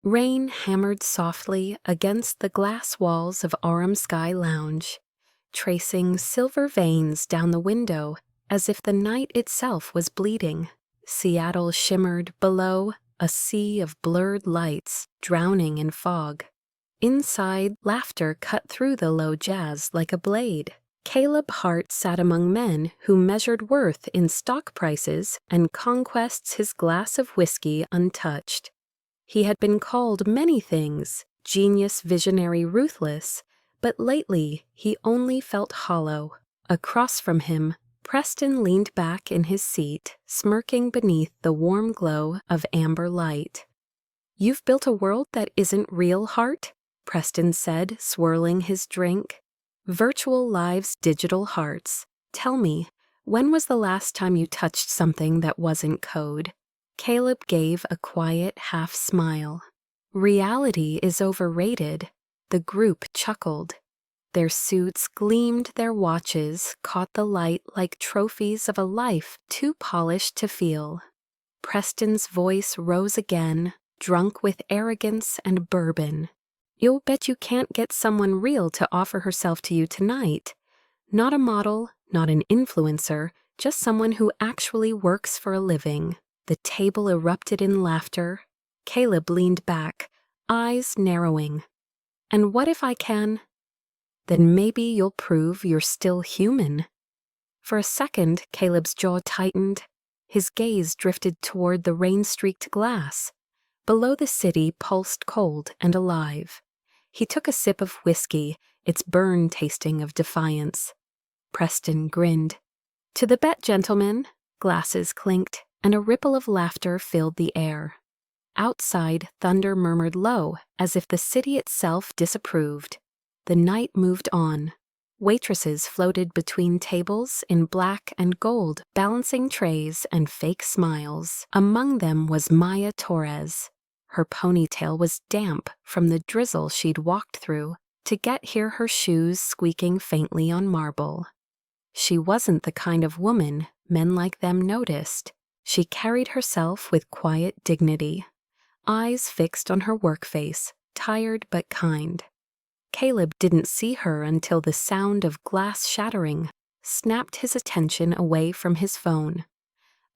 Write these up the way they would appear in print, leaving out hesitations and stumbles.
Rain hammered softly against the glass walls of Aurum Sky Lounge, tracing silver veins down the window as if the night itself was bleeding. Seattle shimmered below, a sea of blurred lights drowning in fog. Inside, laughter cut through the low jazz like a blade. Caleb Hart sat among men who measured worth in stock prices and conquests his glass of whiskey untouched. He had been called many things, genius, visionary, ruthless, but lately he only felt hollow. Across from him, Preston leaned back in his seat, smirking beneath the warm glow of amber light. "You've built a world that isn't real, Hart?" Preston said, swirling his drink. "Virtual lives, digital hearts. Tell me, when was the last time you touched something that wasn't code?" Caleb gave a quiet half smile. "Reality is overrated." The group chuckled. Their suits gleamed, their watches caught the light like trophies of a life too polished to feel. Preston's voice rose again, drunk with arrogance and bourbon. "You'll bet you can't get someone real to offer herself to you tonight. Not a model, not an influencer, just someone who actually works for a living." The table erupted in laughter. Caleb leaned back, eyes narrowing. "And what if I can?" "Then maybe you'll prove you're still human." For a second, Caleb's jaw tightened. His gaze drifted toward the rain-streaked glass. Below the city pulsed cold and alive. He took a sip of whiskey, its burn tasting of defiance. Preston grinned. "To the bet, gentlemen." Glasses clinked, and a ripple of laughter filled the air. Outside, thunder murmured low, as if the city itself disapproved. The night moved on. Waitresses floated between tables in black and gold, balancing trays and fake smiles. Among them was Maya Torres. Her ponytail was damp from the drizzle she'd walked through to get here, her shoes squeaking faintly on marble. She wasn't the kind of woman men like them noticed. She carried herself with quiet dignity, eyes fixed on her work face, tired but kind. Caleb didn't see her until the sound of glass shattering snapped his attention away from his phone.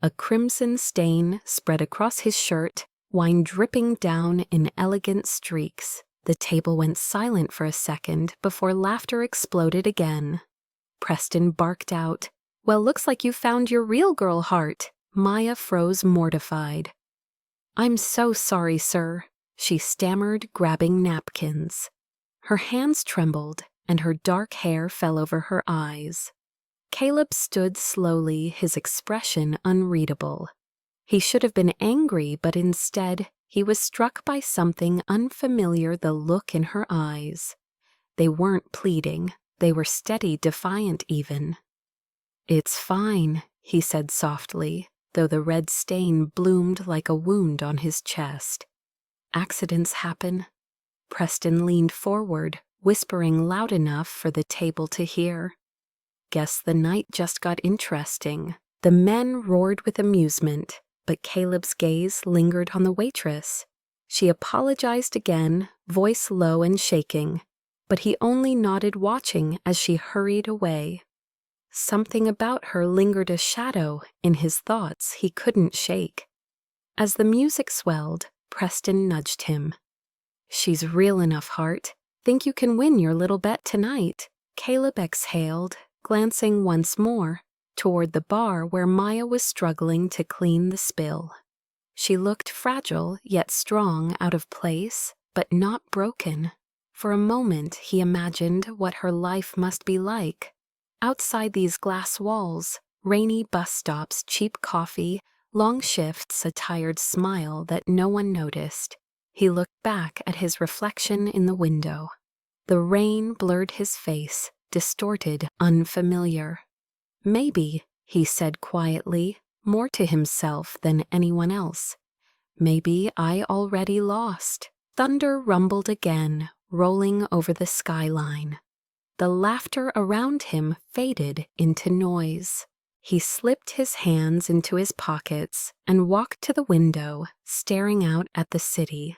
A crimson stain spread across his shirt, wine dripping down in elegant streaks. The table went silent for a second before laughter exploded again. Preston barked out, "Well, looks like you found your real girl, Hart." Maya froze mortified. "I'm so sorry, sir," she stammered, grabbing napkins. Her hands trembled, and her dark hair fell over her eyes. Caleb stood slowly, his expression unreadable. He should have been angry, but instead, he was struck by something unfamiliar, the look in her eyes. They weren't pleading, they were steady, defiant even. "It's fine," he said softly, though the red stain bloomed like a wound on his chest. "Accidents happen." Preston leaned forward, whispering loud enough for the table to hear. "Guess the night just got interesting." The men roared with amusement, but Caleb's gaze lingered on the waitress. She apologized again, voice low and shaking, but he only nodded, watching as she hurried away. Something about her lingered, a shadow in his thoughts he couldn't shake. As the music swelled, Preston nudged him. "She's real enough, Hart. Think you can win your little bet tonight?" Caleb exhaled, glancing once more toward the bar where Maya was struggling to clean the spill. She looked fragile yet strong, out of place, but not broken. For a moment he imagined what her life must be like. Outside these glass walls, rainy bus stops, cheap coffee, long shifts, a tired smile that no one noticed. He looked back at his reflection in the window. The rain blurred his face, distorted, unfamiliar. "Maybe," he said quietly, more to himself than anyone else, "maybe I already lost." Thunder rumbled again, rolling over the skyline. The laughter around him faded into noise. He slipped his hands into his pockets and walked to the window, staring out at the city.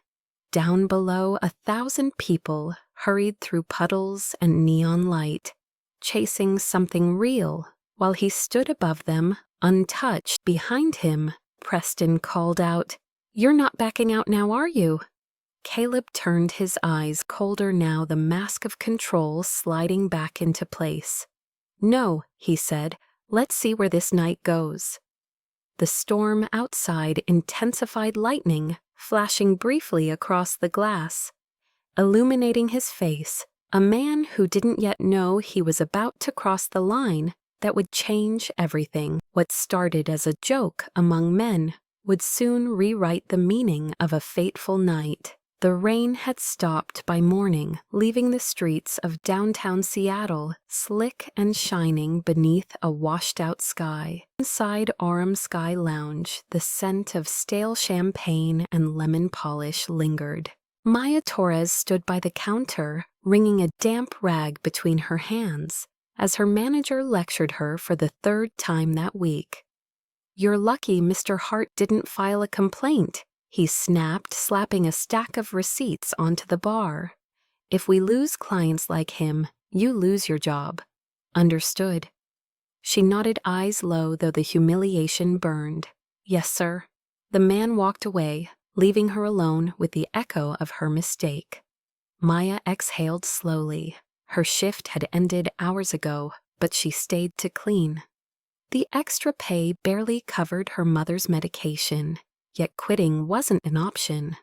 down below, 1,000 people hurried through puddles and neon light, chasing something real, while he stood above them, untouched. Behind him, Preston called out, "You're not backing out now, are you?" Caleb turned his eyes colder now, the mask of control sliding back into place. "No," he said, "let's see where this night goes." The storm outside intensified, lightning flashing briefly across the glass, illuminating his face, a man who didn't yet know he was about to cross the line that would change everything. What started as a joke among men would soon rewrite the meaning of a fateful night. The rain had stopped by morning, leaving the streets of downtown Seattle slick and shining beneath a washed-out sky. Inside Aurum Sky Lounge, the scent of stale champagne and lemon polish lingered. Maya Torres stood by the counter, wringing a damp rag between her hands, as her manager lectured her for the 3rd time that week. "You're lucky Mr. Hart didn't file a complaint," he snapped, slapping a stack of receipts onto the bar. "If we lose clients like him, you lose your job." "Understood." She nodded, eyes low, though the humiliation burned. "Yes, sir." The man walked away, leaving her alone with the echo of her mistake. Maya exhaled slowly. Her shift had ended hours ago, but she stayed to clean. The extra pay barely covered her mother's medication, yet quitting wasn't an option.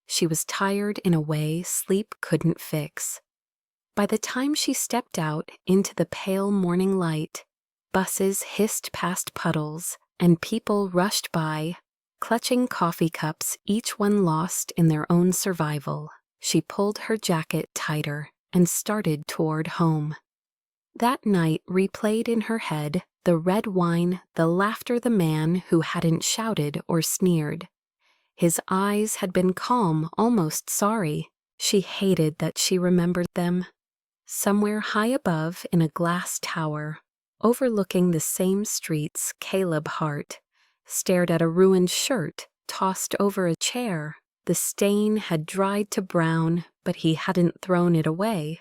She was tired in a way sleep couldn't fix. By the time she stepped out into the pale morning light, buses hissed past puddles, and people rushed by, clutching coffee cups, each one lost in their own survival. She pulled her jacket tighter and started toward home. That night replayed in her head, the red wine, the laughter, the man who hadn't shouted or sneered. His eyes had been calm, almost sorry. She hated that she remembered them. Somewhere high above, in a glass tower, overlooking the same streets, Caleb Hart stared at a ruined shirt tossed over a chair. The stain had dried to brown, but he hadn't thrown it away.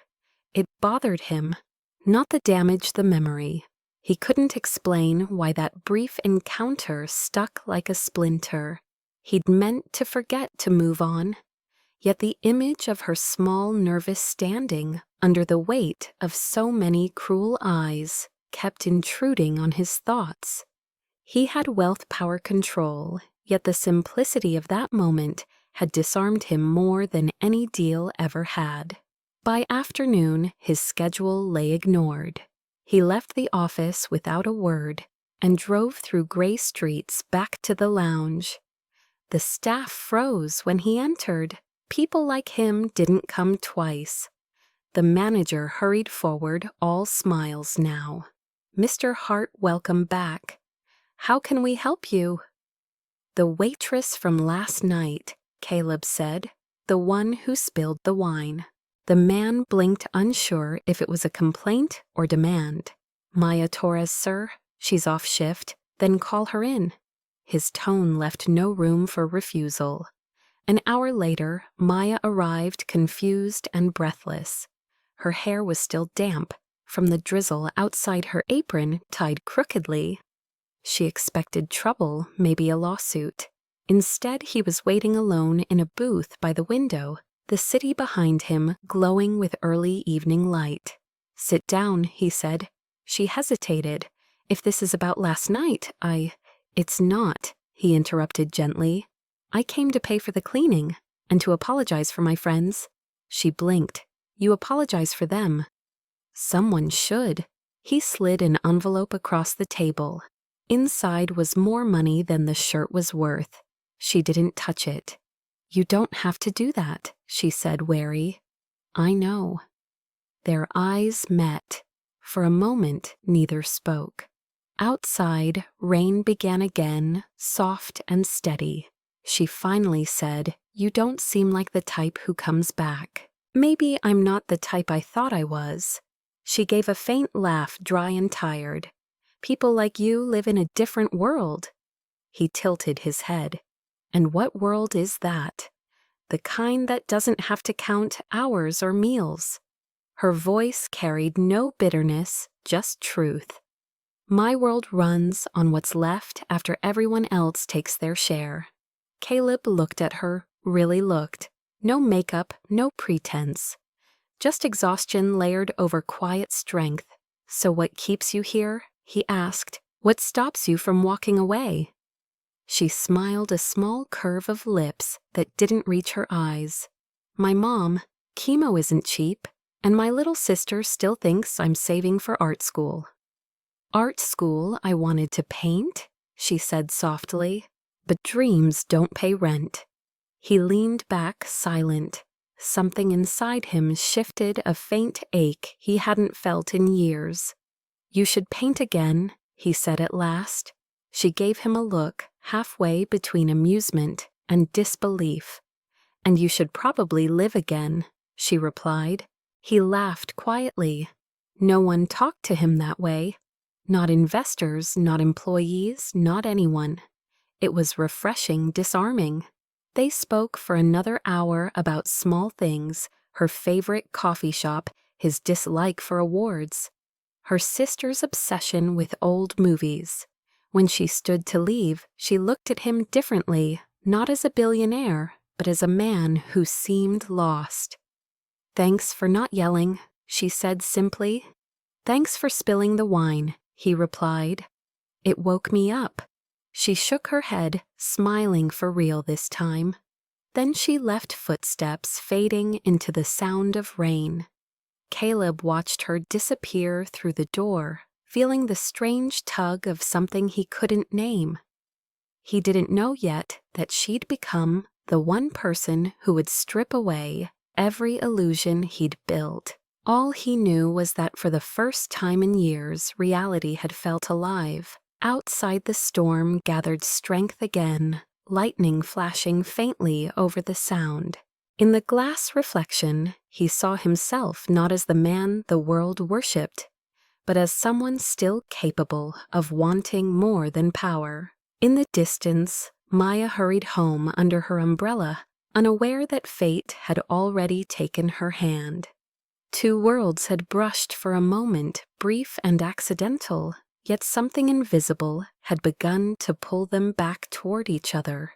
It bothered him, not the damage, the memory. He couldn't explain why that brief encounter stuck like a splinter. He'd meant to forget, to move on. Yet the image of her small, nervous standing under the weight of so many cruel eyes kept intruding on his thoughts. He had wealth, power, control, yet the simplicity of that moment had disarmed him more than any deal ever had. By afternoon, his schedule lay ignored. He left the office without a word and drove through gray streets back to the lounge. The staff froze when he entered. People like him didn't come twice. The manager hurried forward, all smiles now. "Mr. Hart, welcome back. How can we help you?" "The waitress from last night," Caleb said, "the one who spilled the wine." The man blinked, unsure if it was a complaint or demand. "Maya Torres, sir. She's off shift. Then call her in." His tone left no room for refusal. An hour later, Maya arrived, confused and breathless. Her hair was still damp from the drizzle outside her apron tied crookedly. She expected trouble, maybe a lawsuit. Instead, he was waiting alone in a booth by the window, the city behind him glowing with early evening light. "Sit down," he said. She hesitated. "If this is about last night, It's not," he interrupted gently. "I came to pay for the cleaning and to apologize for my friends." She blinked. "You apologize for them." "Someone should." He slid an envelope across the table. Inside was more money than the shirt was worth. She didn't touch it. "You don't have to do that," she said, wary. "I know." Their eyes met. For a moment, neither spoke. Outside, rain began again, soft and steady. She finally said, "You don't seem like the type who comes back." "Maybe I'm not the type I thought I was." She gave a faint laugh, dry and tired. "People like you live in a different world." He tilted his head. "And what world is that?" the kind that doesn't have to count hours or meals. Her voice carried no bitterness, just truth. My world runs on what's left after everyone else takes their share. Caleb looked at her, really looked. No makeup, no pretense. Just exhaustion layered over quiet strength. So what keeps you here? He asked. What stops you from walking away? She smiled a small curve of lips that didn't reach her eyes. My mom, chemo isn't cheap, and my little sister still thinks I'm saving for art school. Art school I wanted to paint, she said softly, but dreams don't pay rent. He leaned back silent. Something inside him shifted a faint ache he hadn't felt in years. You should paint again, he said at last. She gave him a look halfway between amusement and disbelief. And you should probably live again, she replied. He laughed quietly. No one talked to him that way. Not investors, not employees, not anyone. It was refreshing, disarming. They spoke for another hour about small things, her favorite coffee shop, his dislike for awards, her sister's obsession with old movies. When she stood to leave, she looked at him differently, not as a billionaire, but as a man who seemed lost. Thanks for not yelling, she said simply. Thanks for spilling the wine, he replied. It woke me up. She shook her head, smiling for real this time. Then she left footsteps fading into the sound of rain. Caleb watched her disappear through the door, feeling the strange tug of something he couldn't name. He didn't know yet that she'd become the one person who would strip away every illusion he'd built. All he knew was that for the first time in years, reality had felt alive. Outside the storm gathered strength again, lightning flashing faintly over the sound. In the glass reflection, he saw himself not as the man the world worshipped, but as someone still capable of wanting more than power. In the distance, Maya hurried home under her umbrella, unaware that fate had already taken her hand. Two worlds had brushed for a moment, brief and accidental, yet something invisible had begun to pull them back toward each other.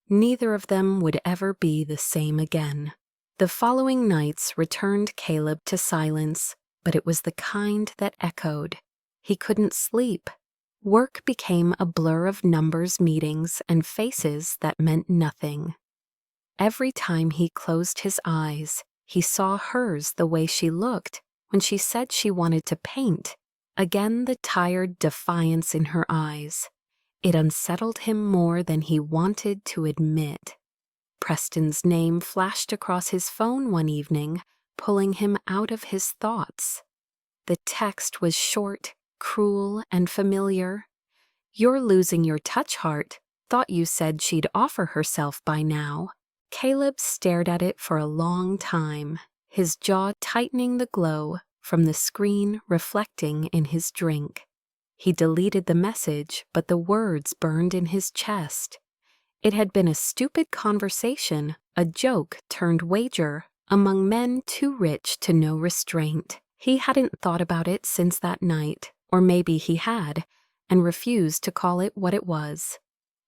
Neither of them would ever be the same again. The following nights returned Caleb to silence, but it was the kind that echoed. He couldn't sleep. Work became a blur of numbers, meetings, and faces that meant nothing. Every time he closed his eyes, he saw hers the way she looked when she said she wanted to paint. Again the tired defiance in her eyes. It unsettled him more than he wanted to admit. Preston's name flashed across his phone one evening, pulling him out of his thoughts. The text was short, cruel, and familiar. You're losing your touch, heart. Thought you said she'd offer herself by now. Caleb stared at it for a long time, his jaw tightening the glow from the screen reflecting in his drink. He deleted the message, but the words burned in his chest. It had been a stupid conversation, a joke turned wager, among men too rich to know restraint. He hadn't thought about it since that night, or maybe he had, and refused to call it what it was.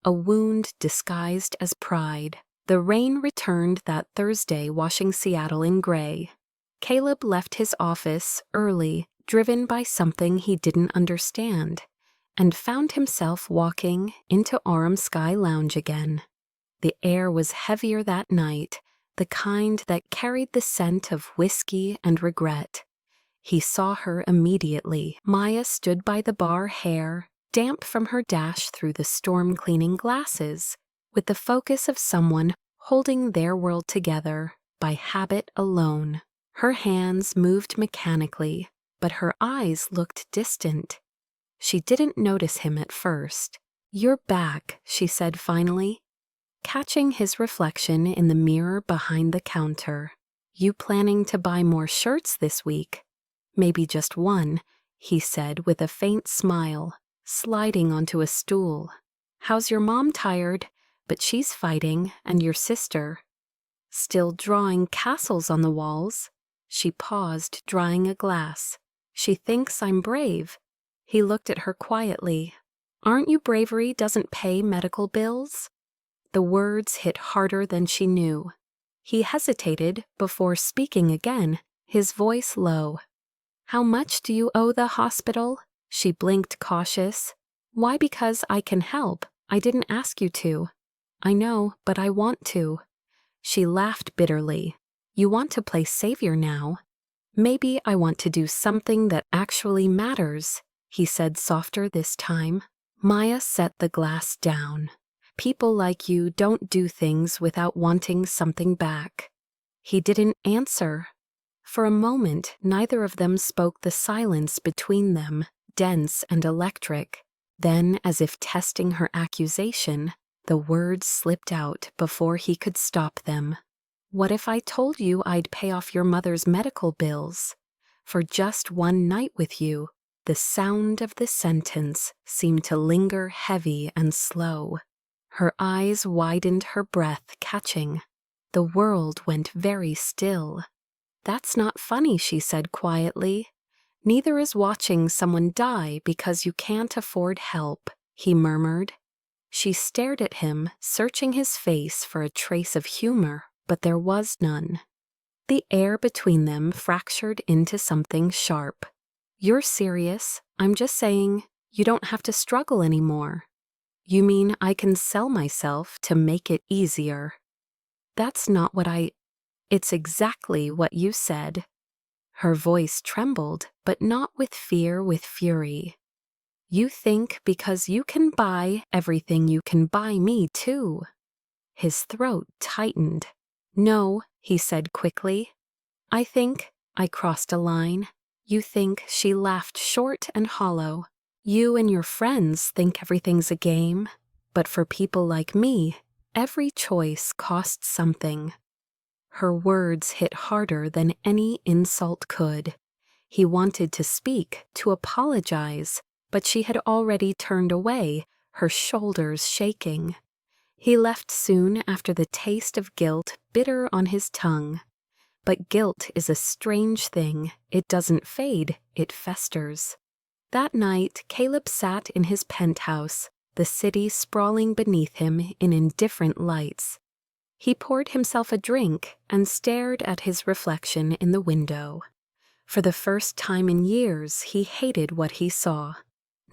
A wound disguised as pride. The rain returned that Thursday, washing Seattle in gray. Caleb left his office early, driven by something he didn't understand, and found himself walking into Aurum Sky Lounge again. The air was heavier that night, the kind that carried the scent of whiskey and regret. He saw her immediately. Maya stood by the bar, hair damp from her dash through the storm-cleaning glasses, with the focus of someone holding their world together by habit alone. Her hands moved mechanically, but her eyes looked distant. She didn't notice him at first. "You're back," she said finally, catching his reflection in the mirror behind the counter. "You planning to buy more shirts this week?" "Maybe just one," he said with a faint smile, sliding onto a stool. "How's your mom? Tired? But she's fighting, and your sister." Still drawing castles on the walls. She paused, drying a glass. She thinks I'm brave. He looked at her quietly. Aren't you bravery doesn't pay medical bills? The words hit harder than she knew. He hesitated before speaking again, his voice low. How much do you owe the hospital? She blinked, cautious. Why? Because I can help. I didn't ask you to. I know, but I want to. She laughed bitterly. You want to play savior now. Maybe I want to do something that actually matters, he said softer this time. Maya set the glass down. People like you don't do things without wanting something back. He didn't answer. For a moment, neither of them spoke. The silence between them, dense and electric. Then, as if testing her accusation, the words slipped out before he could stop them. What if I told you I'd pay off your mother's medical bills? For just one night with you. The sound of the sentence seemed to linger heavy and slow. Her eyes widened, her breath catching. The world went very still. That's not funny, she said quietly. Neither is watching someone die because you can't afford help, he murmured. She stared at him, searching his face for a trace of humor, but there was none. The air between them fractured into something sharp. You're serious. I'm just saying, you don't have to struggle anymore. You mean I can sell myself to make it easier? That's not what It's exactly what you said. Her voice trembled, but not with fear, with fury. You think because you can buy everything you can buy me too. His throat tightened. No, he said quickly. I think I crossed a line. You think, she laughed short and hollow. You and your friends think everything's a game. But for people like me, every choice costs something. Her words hit harder than any insult could. He wanted to speak, to apologize, but she had already turned away, her shoulders shaking. He left soon after the taste of guilt bitter on his tongue. But guilt is a strange thing. It doesn't fade, it festers. That night, Caleb sat in his penthouse, the city sprawling beneath him in indifferent lights. He poured himself a drink and stared at his reflection in the window. For the first time in years, he hated what he saw.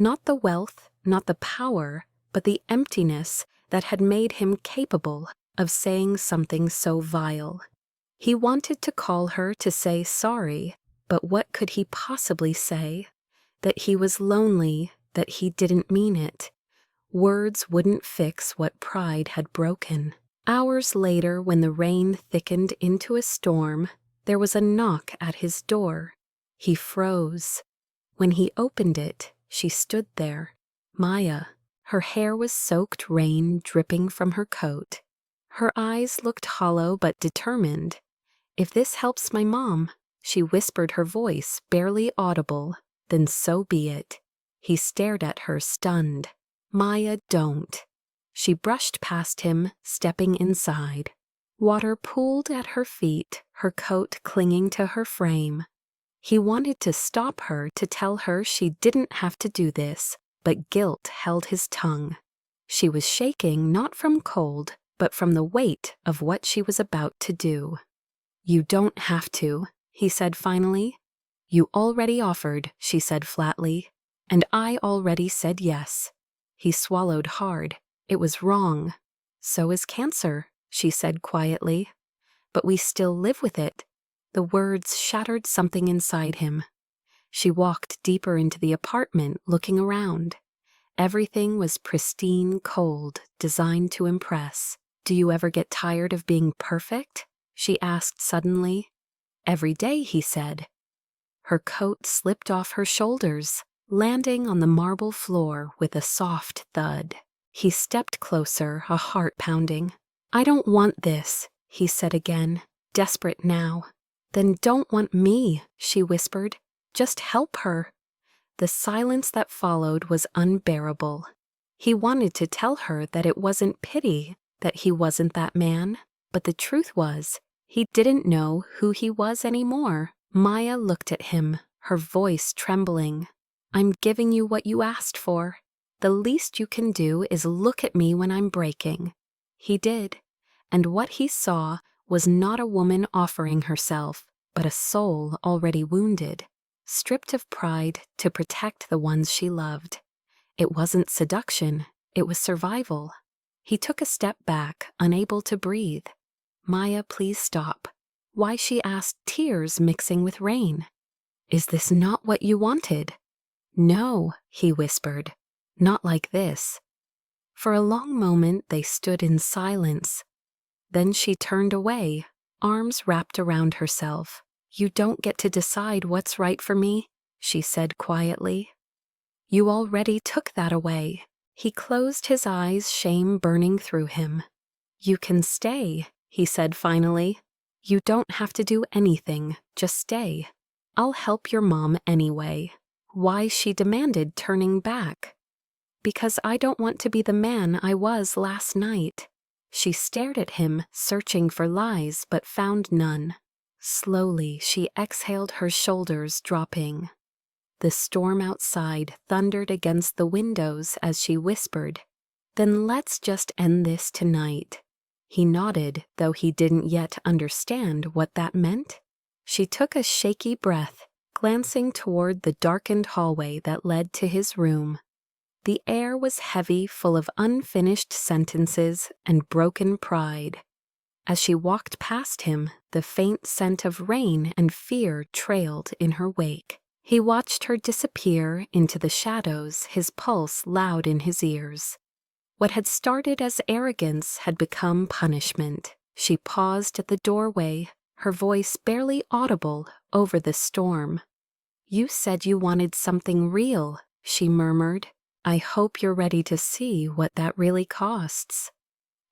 Not the wealth, not the power, but the emptiness that had made him capable of saying something so vile. He wanted to call her to say sorry, but what could he possibly say? That he was lonely, that he didn't mean it. Words wouldn't fix what pride had broken. Hours later, when the rain thickened into a storm, there was a knock at his door. He froze. When he opened it, she stood there. Maya. Her hair was soaked rain dripping from her coat. Her eyes looked hollow but determined. If this helps my mom, she whispered, her voice barely audible, then so be it. He stared at her, stunned. Maya, don't. She brushed past him, stepping inside. Water pooled at her feet, her coat clinging to her frame. He wanted to stop her, to tell her she didn't have to do this, but guilt held his tongue. She was shaking not from cold, but from the weight of what she was about to do. You don't have to, he said finally. You already offered, she said flatly, and I already said yes. He swallowed hard. It was wrong. So is cancer, she said quietly. But we still live with it. The words shattered something inside him. She walked deeper into the apartment, looking around. Everything was pristine, cold, designed to impress. Do you ever get tired of being perfect? She asked suddenly. Every day, he said. Her coat slipped off her shoulders, landing on the marble floor with a soft thud. He stepped closer, a heart pounding. I don't want this, he said again, desperate now. Then don't want me, she whispered. Just help her. The silence that followed was unbearable. He wanted to tell her that it wasn't pity, that he wasn't that man, But the truth was, he didn't know who he was anymore. Maya looked at him, her voice trembling. "I'm giving you what you asked for. The least you can do is look at me when I'm breaking." He did, and what he saw was not a woman offering herself, but a soul already wounded, stripped of pride to protect the ones she loved. It wasn't seduction, it was survival. He took a step back, unable to breathe. "Maya, please stop." Why, she asked, tears mixing with rain. "Is this not what you wanted?" "No," he whispered, "not like this." For a long moment they stood in silence. Then she turned away, arms wrapped around herself. "You don't get to decide what's right for me," she said quietly. "You already took that away." He closed his eyes, shame burning through him. "You can stay," he said finally. "You don't have to do anything, just stay. I'll help your mom anyway." Why, she demanded, turning back. "Because I don't want to be the man I was last night." She stared at him, searching for lies, but found none. Slowly, she exhaled, her shoulders dropping. The storm outside thundered against the windows as she whispered, "Then let's just end this tonight." He nodded, though he didn't yet understand what that meant. She took a shaky breath, glancing toward the darkened hallway that led to his room. The air was heavy, full of unfinished sentences and broken pride. As she walked past him, the faint scent of rain and fear trailed in her wake. He watched her disappear into the shadows, his pulse loud in his ears. What had started as arrogance had become punishment. She paused at the doorway, her voice barely audible over the storm. "You said you wanted something real," she murmured. "I hope you're ready to see what that really costs."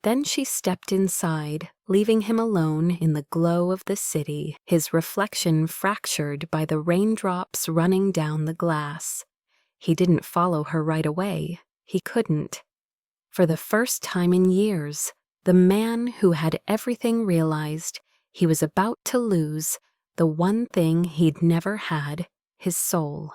Then she stepped inside, leaving him alone in the glow of the city, his reflection fractured by the raindrops running down the glass. He didn't follow her right away. He couldn't. For the first time in years, the man who had everything realized he was about to lose the one thing he'd never had, his soul.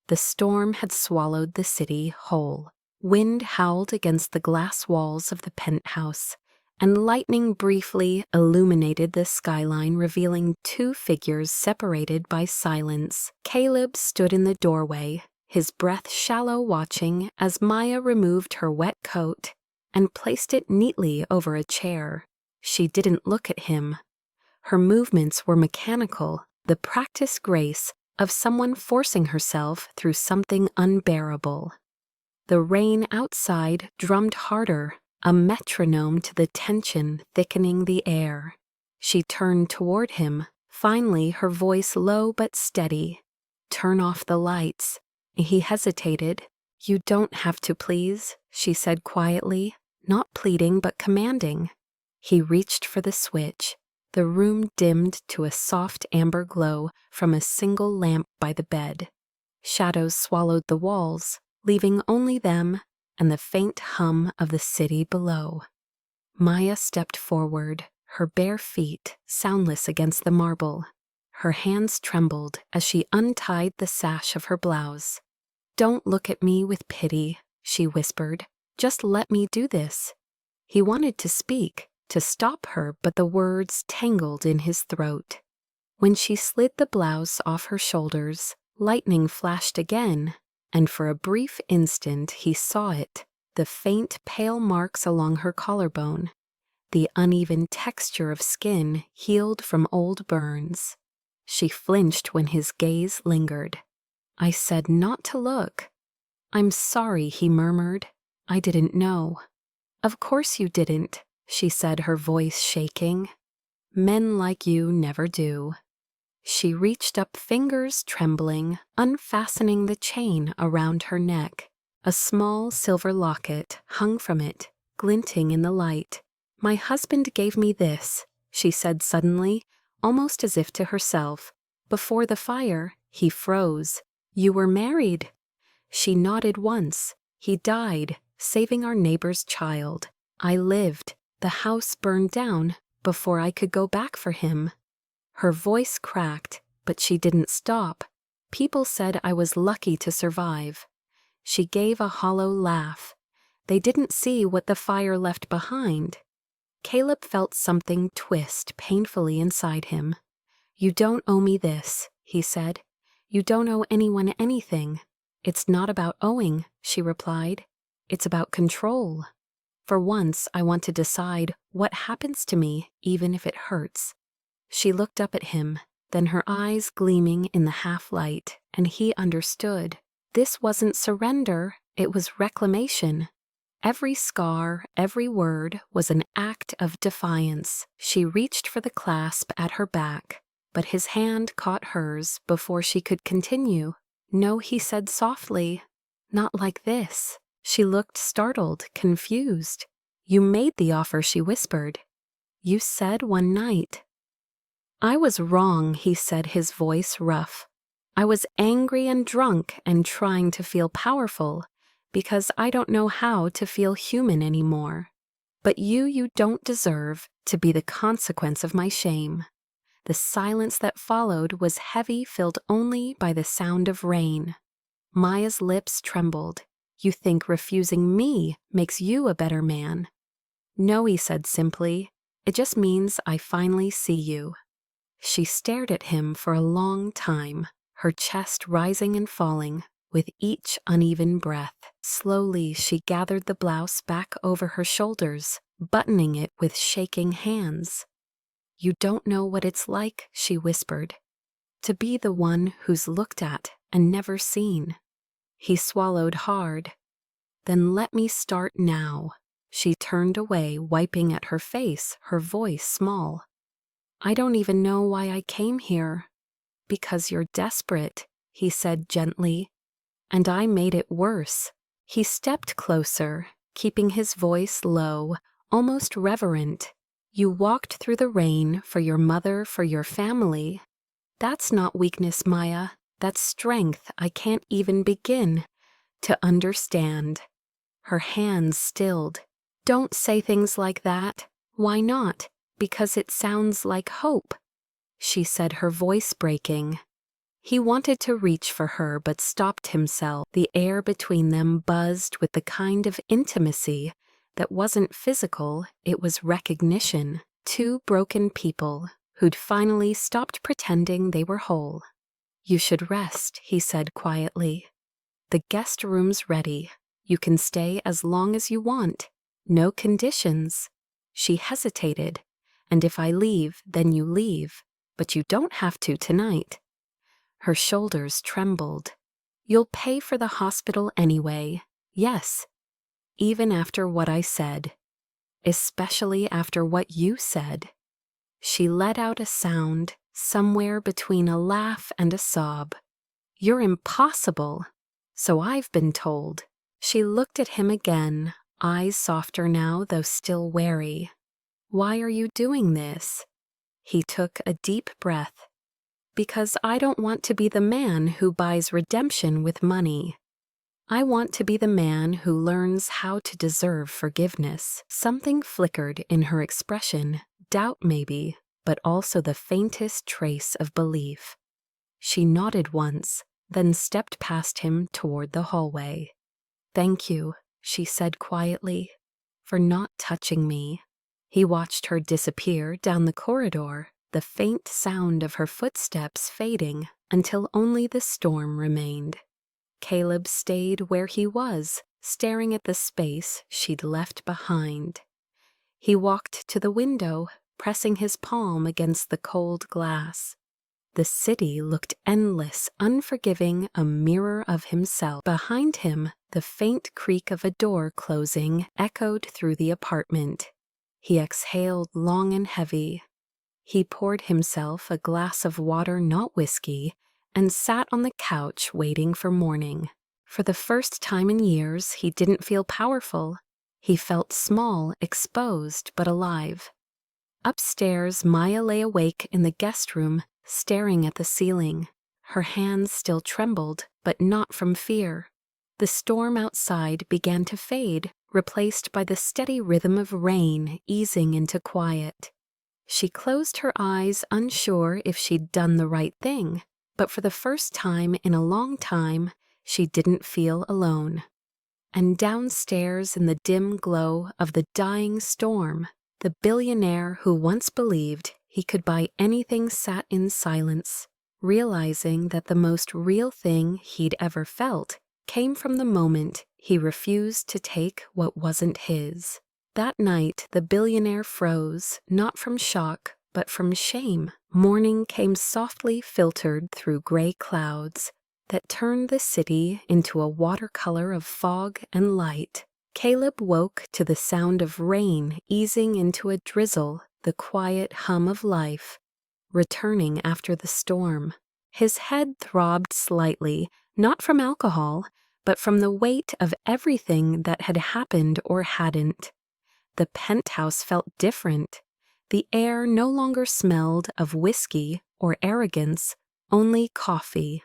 The storm had swallowed the city whole. Wind howled against the glass walls of the penthouse, and lightning briefly illuminated the skyline, revealing two figures separated by silence. Caleb stood in the doorway, his breath shallow, watching as Maya removed her wet coat and placed it neatly over a chair. She didn't look at him. Her movements were mechanical, the practiced grace of someone forcing herself through something unbearable. The rain outside drummed harder, a metronome to the tension thickening the air. She turned toward him, finally, her voice low but steady. "Turn off the lights." He hesitated. "You don't have to, please," she said quietly, not pleading but commanding. He reached for the switch. The room dimmed to a soft amber glow from a single lamp by the bed. Shadows swallowed the walls, leaving only them and the faint hum of the city below. Maya stepped forward, her bare feet soundless against the marble. Her hands trembled as she untied the sash of her blouse. "Don't look at me with pity," she whispered. "Just let me do this." He wanted to speak, to stop her, but the words tangled in his throat. When she slid the blouse off her shoulders, lightning flashed again, and for a brief instant he saw it, the faint pale marks along her collarbone, the uneven texture of skin healed from old burns. She flinched when his gaze lingered. "I said not to look." "I'm sorry," he murmured. "I didn't know." "Of course you didn't," she said, her voice shaking. "Men like you never do." She reached up, fingers trembling, unfastening the chain around her neck. A small silver locket hung from it, glinting in the light. "My husband gave me this," she said suddenly, almost as if to herself. "Before the fire." He froze. "You were married." She nodded once. "He died, saving our neighbor's child. I lived. The house burned down, before I could go back for him. Her voice cracked, but she didn't stop. People said I was lucky to survive. She gave a hollow laugh. They didn't see what the fire left behind. Caleb felt something twist painfully inside him. "You don't owe me this," he said. "You don't owe anyone anything." "It's not about owing," she replied. "It's about control. For once, I want to decide what happens to me, even if it hurts." She looked up at him, then her eyes gleaming in the half-light, and he understood. This wasn't surrender, it was reclamation. Every scar, every word was an act of defiance. She reached for the clasp at her back, but his hand caught hers before she could continue. "No," he said softly. "Not like this." She looked startled, confused. "You made the offer," she whispered. "You said one night." "I was wrong," he said, his voice rough. "I was angry and drunk and trying to feel powerful, because I don't know how to feel human anymore. But you don't deserve to be the consequence of my shame." The silence that followed was heavy, filled only by the sound of rain. Maya's lips trembled. "You think refusing me makes you a better man?" "No," he said simply. "It just means I finally see you." She stared at him for a long time, her chest rising and falling with each uneven breath. Slowly, she gathered the blouse back over her shoulders, buttoning it with shaking hands. "You don't know what it's like," she whispered, "to be the one who's looked at and never seen." He swallowed hard. "Then let me start now." She turned away, wiping at her face, her voice small. "I don't even know why I came here." "Because you're desperate," he said gently. "And I made it worse." He stepped closer, keeping his voice low, almost reverent. "You walked through the rain for your mother, for your family. That's not weakness, Maya. That's strength I can't even begin to understand." Her hands stilled. "Don't say things like that." "Why not?" "Because it sounds like hope," she said, her voice breaking. He wanted to reach for her but stopped himself. The air between them buzzed with the kind of intimacy that wasn't physical, it was recognition. Two broken people who'd finally stopped pretending they were whole. "You should rest," he said quietly. "The guest room's ready. You can stay as long as you want. No conditions." She hesitated. "And if I leave, then you leave. But you don't have to tonight." Her shoulders trembled. "You'll pay for the hospital anyway." "Yes." "Even after what I said." "Especially after what you said." She let out a sound, somewhere between a laugh and a sob. "You're impossible." "So I've been told." She looked at him again, eyes softer now, though still wary. "Why are you doing this?" He took a deep breath. "Because I don't want to be the man who buys redemption with money. I want to be the man who learns how to deserve forgiveness." Something flickered in her expression, doubt maybe, but also the faintest trace of belief. She nodded once, then stepped past him toward the hallway. "Thank you," she said quietly, "for not touching me." He watched her disappear down the corridor, the faint sound of her footsteps fading until only the storm remained. Caleb stayed where he was, staring at the space she'd left behind. He walked to the window, pressing his palm against the cold glass. The city looked endless, unforgiving, a mirror of himself. Behind him, the faint creak of a door closing echoed through the apartment. He exhaled long and heavy. He poured himself a glass of water, not whiskey, and sat on the couch waiting for morning. For the first time in years, he didn't feel powerful. He felt small, exposed, but alive. Upstairs, Maya lay awake in the guest room, staring at the ceiling. Her hands still trembled, but not from fear. The storm outside began to fade, replaced by the steady rhythm of rain easing into quiet. She closed her eyes, unsure if she'd done the right thing, but for the first time in a long time, she didn't feel alone. And downstairs in the dim glow of the dying storm, the billionaire who once believed he could buy anything sat in silence, realizing that the most real thing he'd ever felt came from the moment he refused to take what wasn't his. That night, the billionaire froze, not from shock, but from shame. Morning came softly filtered through gray clouds that turned the city into a watercolor of fog and light. Caleb woke to the sound of rain easing into a drizzle, the quiet hum of life, returning after the storm. His head throbbed slightly, not from alcohol, but from the weight of everything that had happened or hadn't. The penthouse felt different. The air no longer smelled of whiskey or arrogance, only coffee.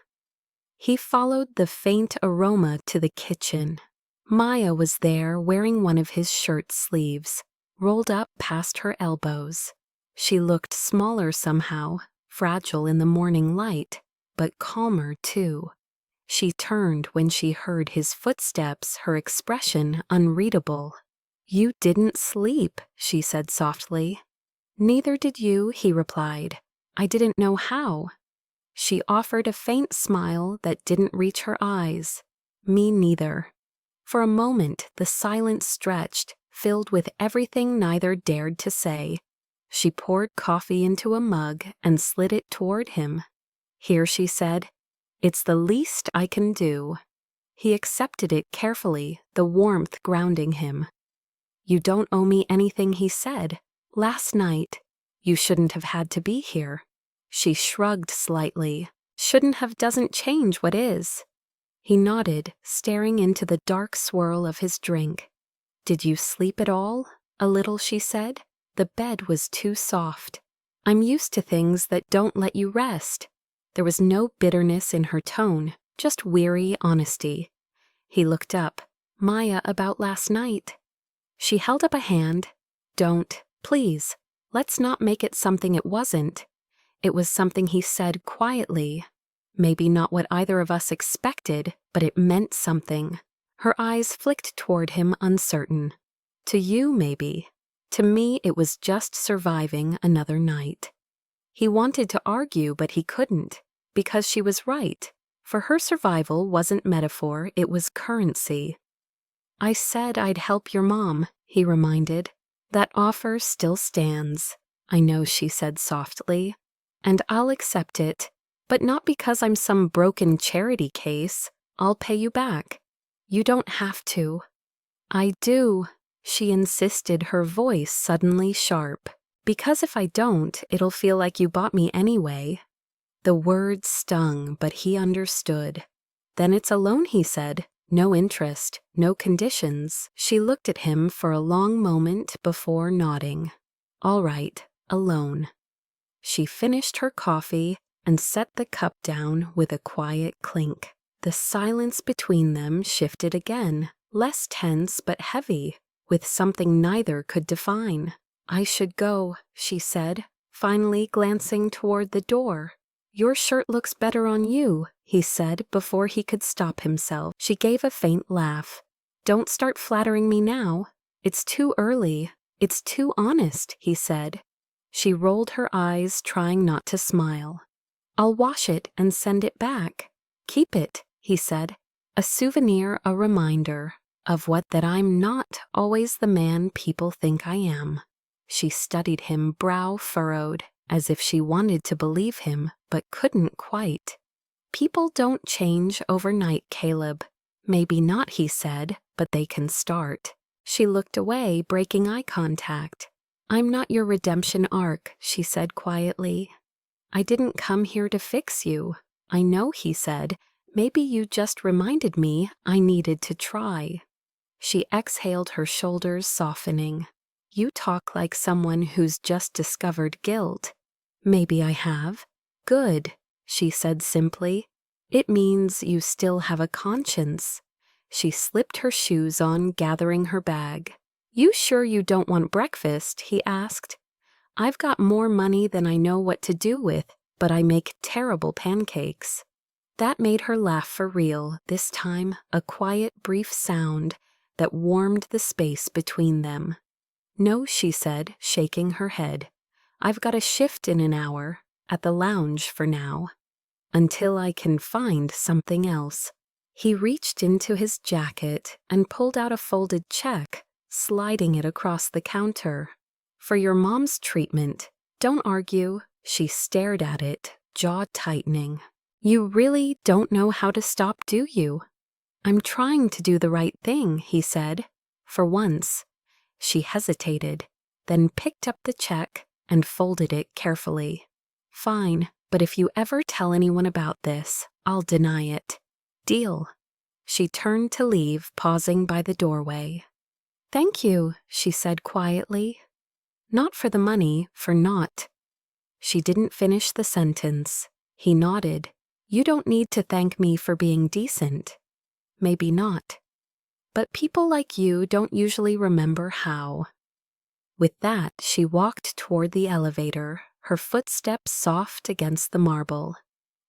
He followed the faint aroma to the kitchen. Maya was there wearing one of his shirt sleeves, rolled up past her elbows. She looked smaller somehow, fragile in the morning light, but calmer too. She turned when she heard his footsteps, her expression unreadable. "You didn't sleep," she said softly. "Neither did you," he replied. "I didn't know how." She offered a faint smile that didn't reach her eyes. "Me neither." For a moment, the silence stretched, filled with everything neither dared to say. She poured coffee into a mug and slid it toward him. "Here," she said. "It's the least I can do." He accepted it carefully, the warmth grounding him. "You don't owe me anything," he said. "Last night, you shouldn't have had to be here." She shrugged slightly. "Shouldn't have doesn't change what is." He nodded, staring into the dark swirl of his drink. "Did you sleep at all?" "A little," she said. "The bed was too soft. I'm used to things that don't let you rest." There was no bitterness in her tone, just weary honesty. He looked up. "Maya, about last night." She held up a hand. "Don't, please. Let's not make it something it wasn't." It was something he said quietly. Maybe not what either of us expected, but it meant something. Her eyes flicked toward him, uncertain. "To you, maybe. To me, it was just surviving another night." He wanted to argue, but he couldn't, because she was right. For her survival wasn't metaphor, it was currency. "I said I'd help your mom," he reminded. "That offer still stands." "I know," she said softly. "And I'll accept it, but not because I'm some broken charity case. I'll pay you back." "You don't have to." "I do," she insisted, her voice suddenly sharp. "Because if I don't, it'll feel like you bought me anyway." The words stung, but he understood. "Then it's a loan," he said. "No interest, no conditions." She looked at him for a long moment before nodding. "All right, a loan." She finished her coffee and set the cup down with a quiet clink. The silence between them shifted again, less tense but heavy, with something neither could define. "I should go," she said, finally glancing toward the door. "Your shirt looks better on you," he said before he could stop himself. She gave a faint laugh. "Don't start flattering me now. It's too early. It's too honest," he said. She rolled her eyes, trying not to smile. "I'll wash it and send it back." "Keep it," he said. "A souvenir, a reminder of what that I'm not always the man people think I am." She studied him, brow furrowed, as if she wanted to believe him, but couldn't quite. "People don't change overnight, Caleb." "Maybe not," he said, "but they can start." She looked away, breaking eye contact. "I'm not your redemption arc," she said quietly. "I didn't come here to fix you." "I know," he said. "Maybe you just reminded me I needed to try." She exhaled, her shoulders softening. "You talk like someone who's just discovered guilt." "Maybe I have." "Good," she said simply. "It means you still have a conscience." She slipped her shoes on, gathering her bag. "You sure you don't want breakfast?" he asked. I've got more money than I know what to do with, but I make terrible pancakes. That made her laugh for real, this time a quiet, brief sound that warmed the space between them. No, she said, shaking her head. I've got a shift in an hour, at the lounge for now. Until I can find something else. He reached into his jacket and pulled out a folded check, sliding it across the counter. For your mom's treatment. Don't argue. She stared at it, jaw tightening. You really don't know how to stop, do you? I'm trying to do the right thing, he said. For once. She hesitated, then picked up the check and folded it carefully. Fine, but if you ever tell anyone about this, I'll deny it. Deal. She turned to leave, pausing by the doorway. Thank you, she said quietly. Not for the money, for not. She didn't finish the sentence. He nodded. You don't need to thank me for being decent. Maybe not. But people like you don't usually remember how. With that, she walked toward the elevator, her footsteps soft against the marble.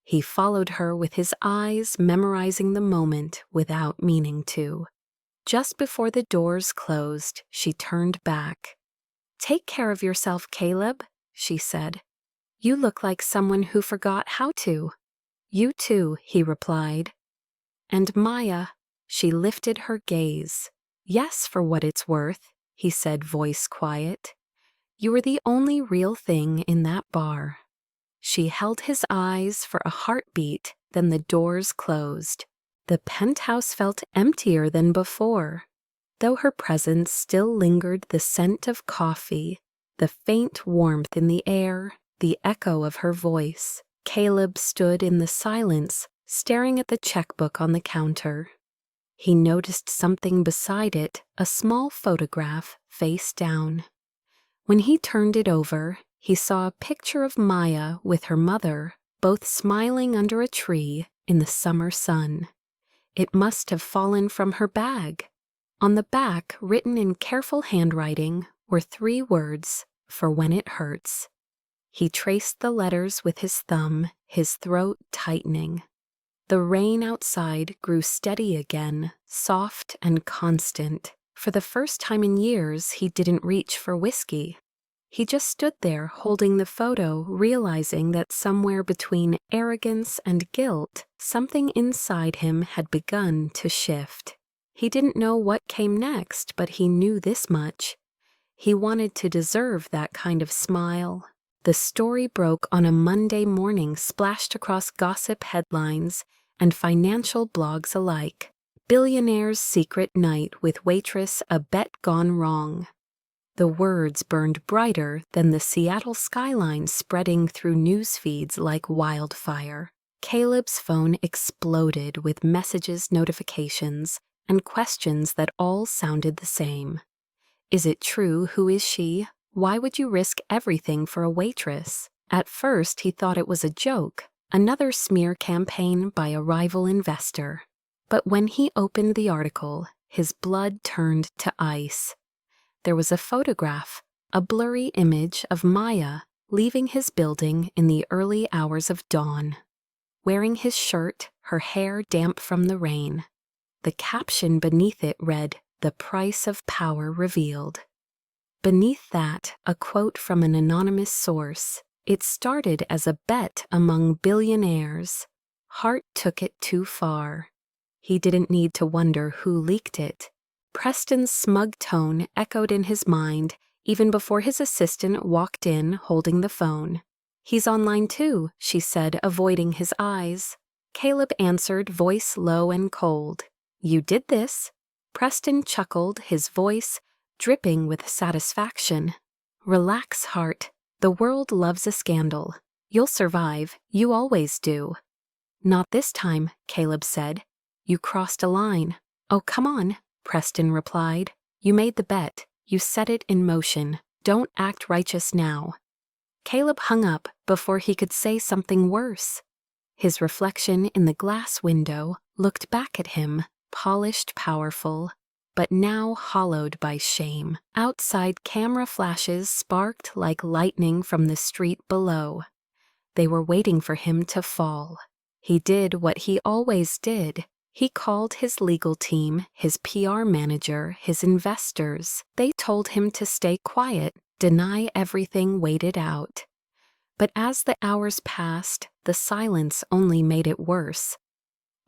He followed her with his eyes, memorizing the moment without meaning to. Just before the doors closed, she turned back. Take care of yourself, Caleb, she said. You look like someone who forgot how to. You too, he replied. And Maya, she lifted her gaze. Yes, for what it's worth, he said, voice quiet. You were the only real thing in that bar. She held his eyes for a heartbeat, then the doors closed. The penthouse felt emptier than before. Though her presence still lingered the scent of coffee, the faint warmth in the air, the echo of her voice, Caleb stood in the silence, staring at the checkbook on the counter. He noticed something beside it, a small photograph, face down. When he turned it over, he saw a picture of Maya with her mother, both smiling under a tree in the summer sun. It must have fallen from her bag. On the back, written in careful handwriting, were 3 words, for when it hurts. He traced the letters with his thumb, his throat tightening. The rain outside grew steady again, soft and constant. For the first time in years, he didn't reach for whiskey. He just stood there holding the photo, realizing that somewhere between arrogance and guilt, something inside him had begun to shift. He didn't know what came next, but he knew this much. He wanted to deserve that kind of smile. The story broke on a Monday morning, splashed across gossip headlines and financial blogs alike. Billionaire's secret night with Waitress, a bet gone wrong. The words burned brighter than the Seattle skyline, spreading through news feeds like wildfire. Caleb's phone exploded with messages, notifications, and questions that all sounded the same. Is it true? Who is she? Why would you risk everything for a waitress? At first, he thought it was a joke, another smear campaign by a rival investor. But when he opened the article, his blood turned to ice. There was a photograph, a blurry image of Maya leaving his building in the early hours of dawn. Wearing his shirt, her hair damp from the rain. The caption beneath it read, "The price of power revealed." Beneath that, a quote from an anonymous source. It started as a bet among billionaires. Hart took it too far. He didn't need to wonder who leaked it. Preston's smug tone echoed in his mind even before his assistant walked in holding the phone. He's online too, she said, avoiding his eyes. Caleb answered, voice low and cold. You did this. Preston chuckled, his voice dripping with satisfaction. Relax, Hart. The world loves a scandal. You'll survive. You always do. Not this time, Caleb said. You crossed a line. Oh, come on, Preston replied. You made the bet. You set it in motion. Don't act righteous now. Caleb hung up before he could say something worse. His reflection in the glass window looked back at him, polished, powerful. but now hollowed by shame. Outside, camera flashes sparked like lightning from the street below. They were waiting for him to fall. He did what he always did. He called his legal team, his PR manager, his investors. They told him to stay quiet, deny everything, wait it out. But as the hours passed, the silence only made it worse.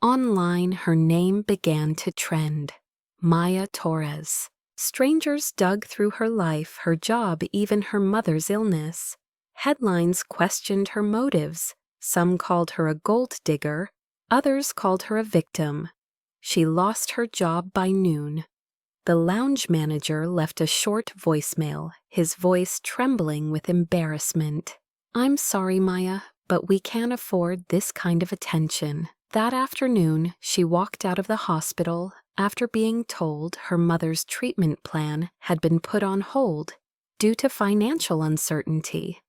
Online, her name began to trend. Maya Torres. Strangers dug through her life, her job, even her mother's illness. Headlines questioned her motives. Some called her a gold digger. Others called her a victim. She lost her job by noon. The lounge manager left a short voicemail, his voice trembling with embarrassment. "I'm sorry, Maya, but we can't afford this kind of attention." That afternoon, she walked out of the hospital after being told her mother's treatment plan had been put on hold due to financial uncertainty.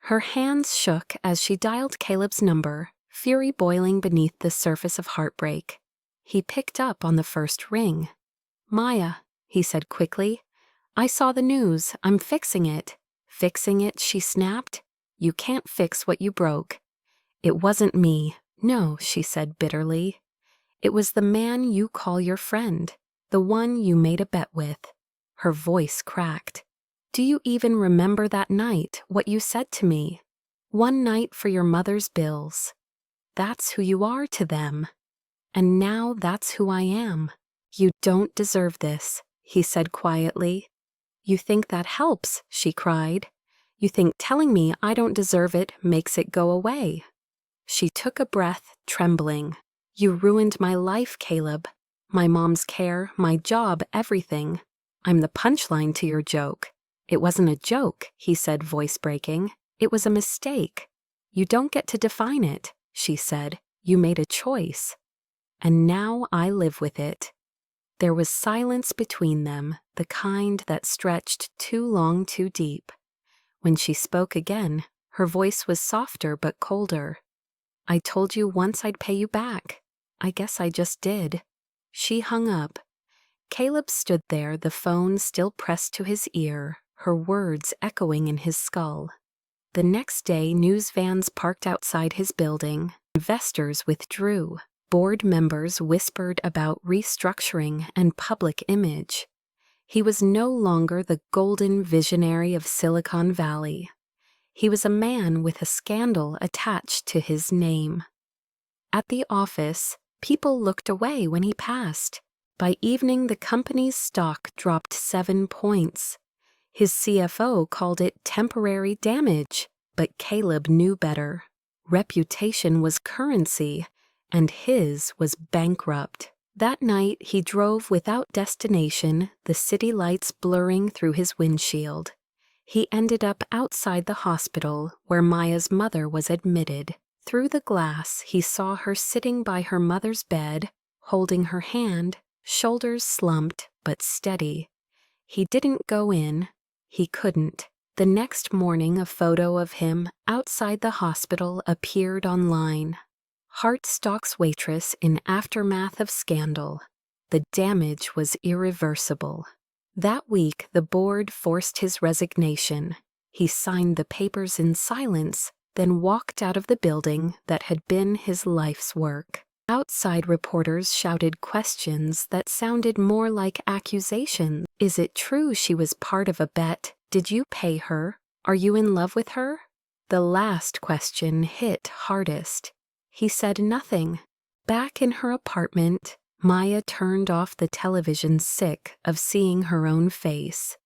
Her hands shook as she dialed Caleb's number, fury boiling beneath the surface of heartbreak. He picked up on the first ring. "Maya," he said quickly, "I saw the news. I'm fixing it." "Fixing it?" she snapped. "You can't fix what you broke." "It wasn't me." "No," she said bitterly. "It was the man you call your friend, the one you made a bet with." Her voice cracked. "Do you even remember that night, what you said to me? One night for your mother's bills. That's who you are to them. And now that's who I am." "You don't deserve this," he said quietly. "You think that helps?" she cried. "You think telling me I don't deserve it makes it go away?" She took a breath, trembling. "You ruined my life, Caleb. My mom's care, my job, everything. I'm the punchline to your joke." "It wasn't a joke," he said, voice breaking. "It was a mistake. You don't get to define it," she said. "You made a choice. And now I live with it." There was silence between them, the kind that stretched too long, too deep. When she spoke again, her voice was softer but colder. "I told you once I'd pay you back. I guess I just did." She hung up. Caleb stood there, the phone still pressed to his ear, her words echoing in his skull. The next day, news vans parked outside his building. Investors withdrew. Board members whispered about restructuring and public image. He was no longer the golden visionary of Silicon Valley. He was a man with a scandal attached to his name. At the office, people looked away when he passed. By evening, the company's stock dropped 7 points. His CFO called it temporary damage, but Caleb knew better. Reputation was currency, and his was bankrupt. That night, he drove without destination, the city lights blurring through his windshield. He ended up outside the hospital where Maya's mother was admitted. Through the glass, he saw her sitting by her mother's bed, holding her hand, shoulders slumped but steady. He didn't go in. He couldn't. The next morning, a photo of him outside the hospital appeared online. Heartstock's waitress in aftermath of scandal. The damage was irreversible. That week, the board forced his resignation. He signed the papers in silence, then walked out of the building that had been his life's work. Outside, reporters shouted questions that sounded more like accusations. "Is it true she was part of a bet? Did you pay her? Are you in love with her?" The last question hit hardest. He said nothing. Back in her apartment, Maya turned off the television, sick of seeing her own face.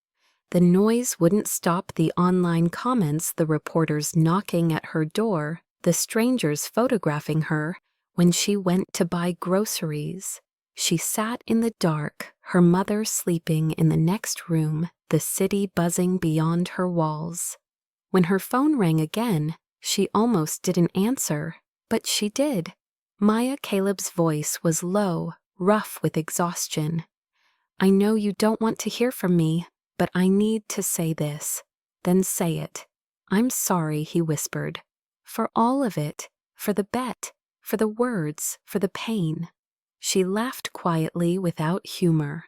The noise wouldn't stop the online comments, the reporters knocking at her door, the strangers photographing her when she went to buy groceries. She sat in the dark, her mother sleeping in the next room, the city buzzing beyond her walls. When her phone rang again, she almost didn't answer, but she did. Maya Caleb's voice was low, rough with exhaustion. "I know you don't want to hear from me, but I need to say this." "Then say it." "I'm sorry," he whispered. "For all of it, for the bet, for the words, for the pain." She laughed quietly without humor.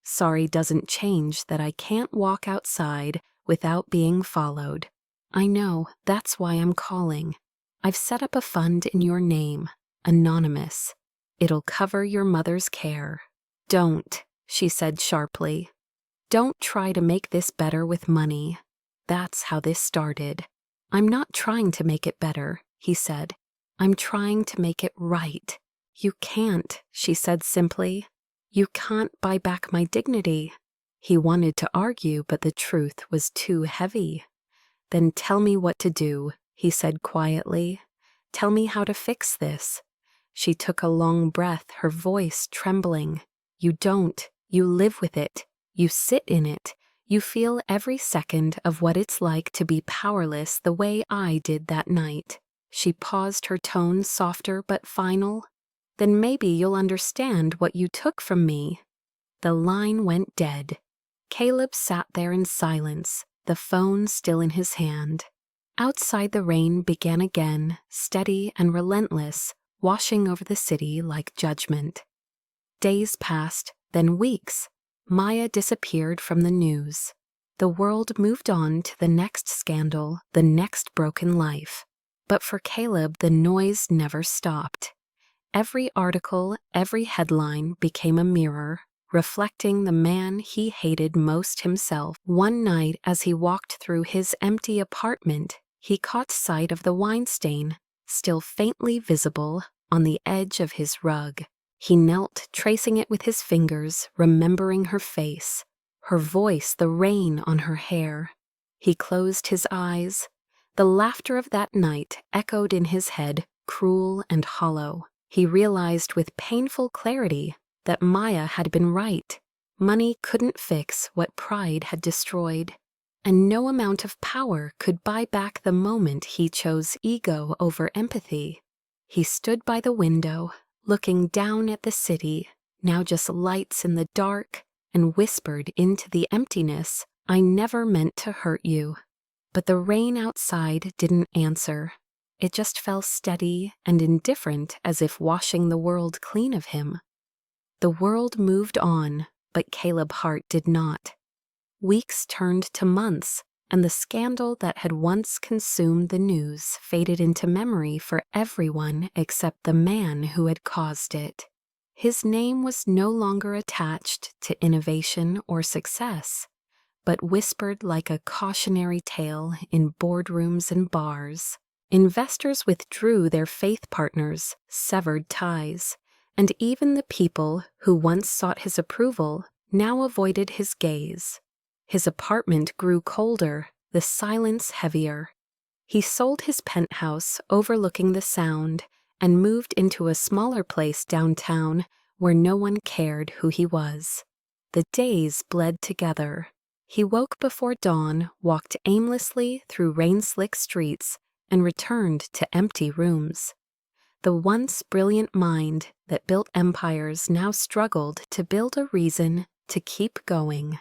Sorry doesn't change that I can't walk outside without being followed. I know, that's why I'm calling. I've set up a fund in your name, anonymous. It'll cover your mother's care. Don't, she said sharply. Don't try to make this better with money. That's how this started. I'm not trying to make it better, he said. I'm trying to make it right. You can't, she said simply. You can't buy back my dignity. He wanted to argue, but the truth was too heavy. Then tell me what to do, he said quietly. Tell me how to fix this. She took a long breath, her voice trembling. You don't. You live with it. You sit in it. You feel every second of what it's like to be powerless the way I did that night. She paused, her tone softer but final. Then maybe you'll understand what you took from me. The line went dead. Caleb sat there in silence, the phone still in his hand. Outside the rain began again, steady and relentless, washing over the city like judgment. Days passed, then weeks. Maya disappeared from the news. The world moved on to the next scandal, the next broken life. But for Caleb, the noise never stopped. Every article, every headline became a mirror, reflecting the man he hated most himself. One night, as he walked through his empty apartment, he caught sight of the wine stain, still faintly visible, on the edge of his rug. He knelt, tracing it with his fingers, remembering her face, her voice, the rain on her hair. He closed his eyes. The laughter of that night echoed in his head, cruel and hollow. He realized with painful clarity that Maya had been right. Money couldn't fix what pride had destroyed, and no amount of power could buy back the moment he chose ego over empathy. He stood by the window, looking down at the city, now just lights in the dark, and whispered into the emptiness, I never meant to hurt you. But the rain outside didn't answer. It just fell steady and indifferent, as if washing the world clean of him. The world moved on, but Caleb Hart did not. Weeks turned to months, and the scandal that had once consumed the news faded into memory for everyone except the man who had caused it. His name was no longer attached to innovation or success, but whispered like a cautionary tale in boardrooms and bars. Investors withdrew their faith partners, severed ties, and even the people who once sought his approval now avoided his gaze. His apartment grew colder, the silence heavier. He sold his penthouse overlooking the Sound and moved into a smaller place downtown where no one cared who he was. The days bled together. He woke before dawn, walked aimlessly through rain-slick streets, and returned to empty rooms. The once brilliant mind that built empires now struggled to build a reason to keep going.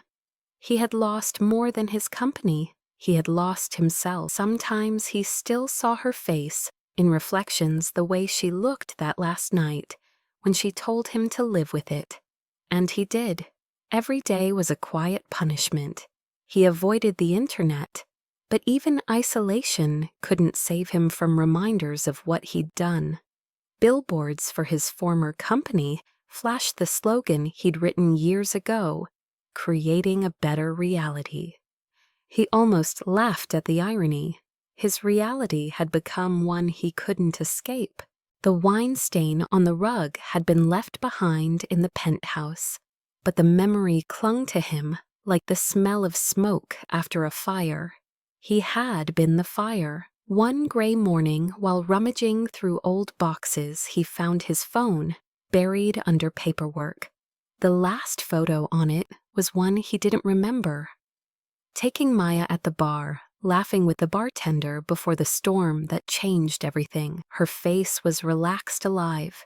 He had lost more than his company. He had lost himself. Sometimes he still saw her face, in reflections the way she looked that last night, when she told him to live with it. And he did. Every day was a quiet punishment. He avoided the internet, but even isolation couldn't save him from reminders of what he'd done. Billboards for his former company flashed the slogan he'd written years ago, creating a better reality. He almost laughed at the irony. His reality had become one he couldn't escape. The wine stain on the rug had been left behind in the penthouse, but the memory clung to him like the smell of smoke after a fire. He had been the fire. One gray morning, while rummaging through old boxes, he found his phone, buried under paperwork. The last photo on it was one he didn't remember. Taking Maya at the bar, laughing with the bartender before the storm that changed everything, her face was relaxed alive.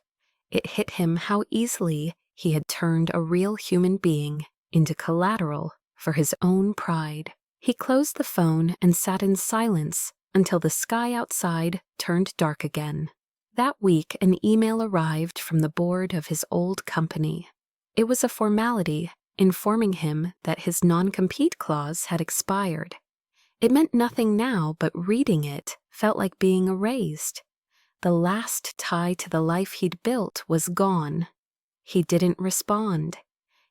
It hit him how easily he had turned a real human being into collateral for his own pride. He closed the phone and sat in silence until the sky outside turned dark again. That week, an email arrived from the board of his old company. It was a formality, informing him that his non-compete clause had expired. It meant nothing now, but reading it felt like being erased. The last tie to the life he'd built was gone. He didn't respond.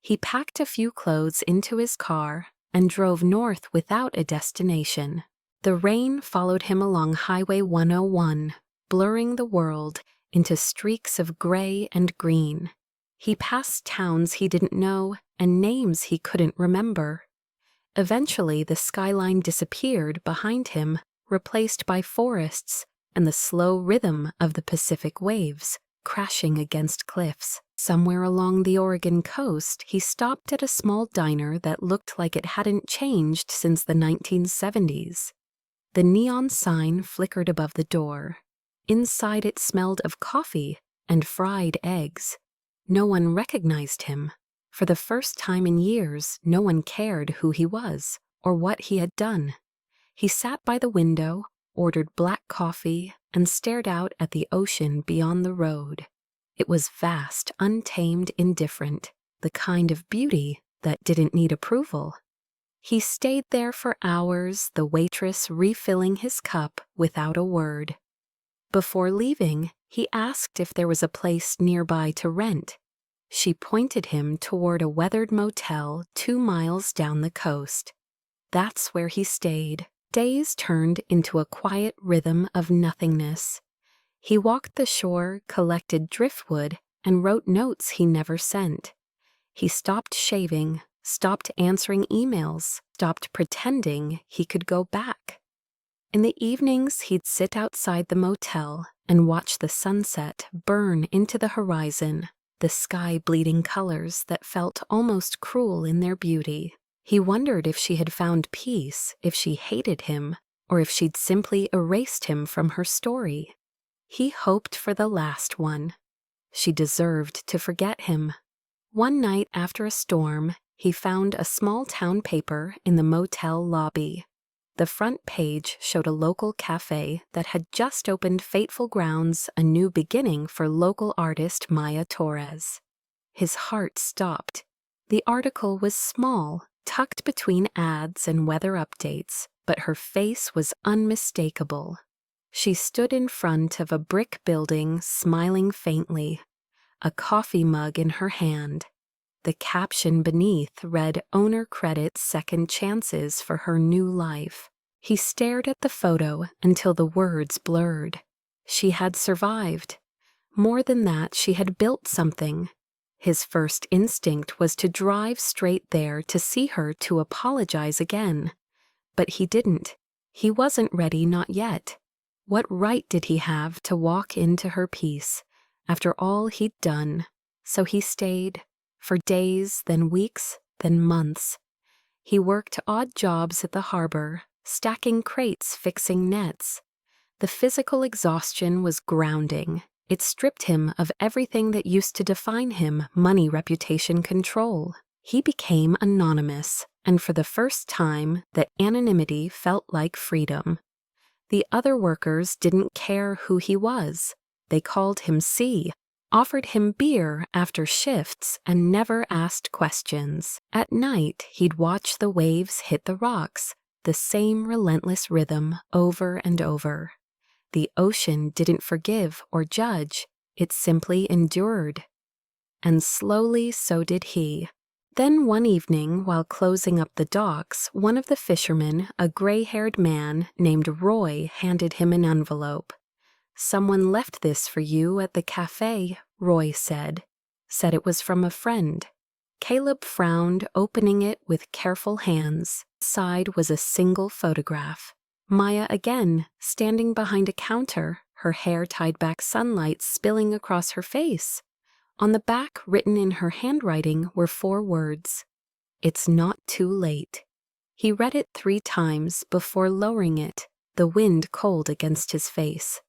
He packed a few clothes into his car and drove north without a destination. The rain followed him along Highway 101, blurring the world into streaks of gray and green. He passed towns he didn't know and names he couldn't remember. Eventually, the skyline disappeared behind him, replaced by forests and the slow rhythm of the Pacific waves crashing against cliffs. Somewhere along the Oregon coast, he stopped at a small diner that looked like it hadn't changed since the 1970s. The neon sign flickered above the door. Inside it smelled of coffee and fried eggs. No one recognized him. For the first time in years, no one cared who he was or what he had done. He sat by the window, ordered black coffee, and stared out at the ocean beyond the road. It was vast, untamed, indifferent, the kind of beauty that didn't need approval. He stayed there for hours, the waitress refilling his cup without a word. Before leaving, he asked if there was a place nearby to rent. She pointed him toward a weathered motel 2 miles down the coast. That's where he stayed. Days turned into a quiet rhythm of nothingness. He walked the shore, collected driftwood, and wrote notes he never sent. He stopped shaving, stopped answering emails, stopped pretending he could go back. In the evenings, he'd sit outside the motel and watch the sunset burn into the horizon, the sky bleeding colors that felt almost cruel in their beauty. He wondered if she had found peace, if she hated him, or if she'd simply erased him from her story. He hoped for the last one. She deserved to forget him. One night after a storm, he found a small town paper in the motel lobby. The front page showed a local cafe that had just opened Fateful Grounds, a new beginning for local artist Maya Torres. His heart stopped. The article was small, tucked between ads and weather updates, but her face was unmistakable. She stood in front of a brick building, smiling faintly, a coffee mug in her hand. The caption beneath read "Owner credits second chances for her new life." He stared at the photo until the words blurred. She had survived. More than that, she had built something. His first instinct was to drive straight there to see her, to apologize again. But he didn't. He wasn't ready, not yet. What right did he have to walk into her peace after all he'd done? So he stayed. For days, then weeks, then months. He worked odd jobs at the harbor, stacking crates, fixing nets. The physical exhaustion was grounding. It stripped him of everything that used to define him: money, reputation, control. He became anonymous, and for the first time, that anonymity felt like freedom. The other workers didn't care who he was. They called him C, offered him beer after shifts, and never asked questions. At night, he'd watch the waves hit the rocks, the same relentless rhythm over and over. The ocean didn't forgive or judge, it simply endured. And slowly so did he. Then one evening, while closing up the docks, one of the fishermen, a gray-haired man named Roy, handed him an envelope. "Someone left this for you at the cafe," Roy said. Said it was from a friend. Caleb frowned, opening it with careful hands. Inside was a single photograph. Maya again, standing behind a counter, her hair tied back, sunlight spilling across her face. On the back, written in her handwriting, were 4 words: "It's not too late." He read it 3 times before lowering it, the wind cold against his face.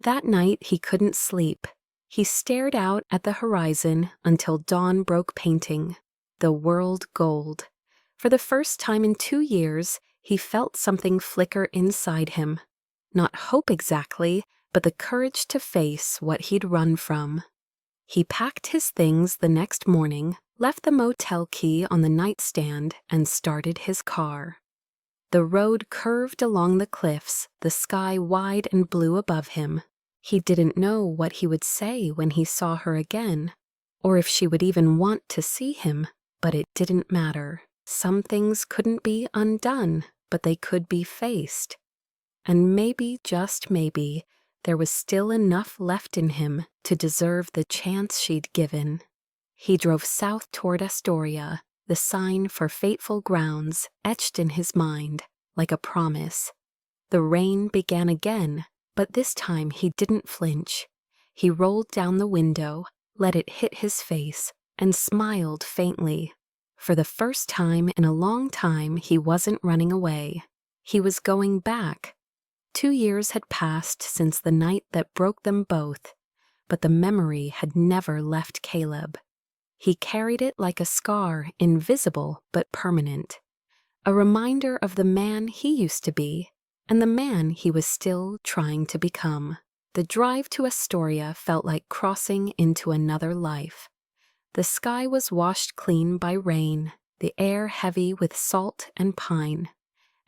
That night he couldn't sleep. He stared out at the horizon until dawn broke, painting the world gold. For the first time in 2 years, he felt something flicker inside him. Not hope exactly, but the courage to face what he'd run from. He packed his things the next morning, left the motel key on the nightstand, and started his car. The road curved along the cliffs, the sky wide and blue above him. He didn't know what he would say when he saw her again, or if she would even want to see him, but it didn't matter. Some things couldn't be undone, but they could be faced. And maybe, just maybe, there was still enough left in him to deserve the chance she'd given. He drove south toward Astoria, the sign for Fateful grounds etched in his mind like a promise. The rain began again, but this time he didn't flinch. He rolled down the window, let it hit his face, and smiled faintly. For the first time in a long time, he wasn't running away. He was going back. 2 years had passed since the night that broke them both, but the memory had never left Caleb. He carried it like a scar, invisible but permanent, a reminder of the man he used to be and the man he was still trying to become. The drive to Astoria felt like crossing into another life. The sky was washed clean by rain, the air heavy with salt and pine,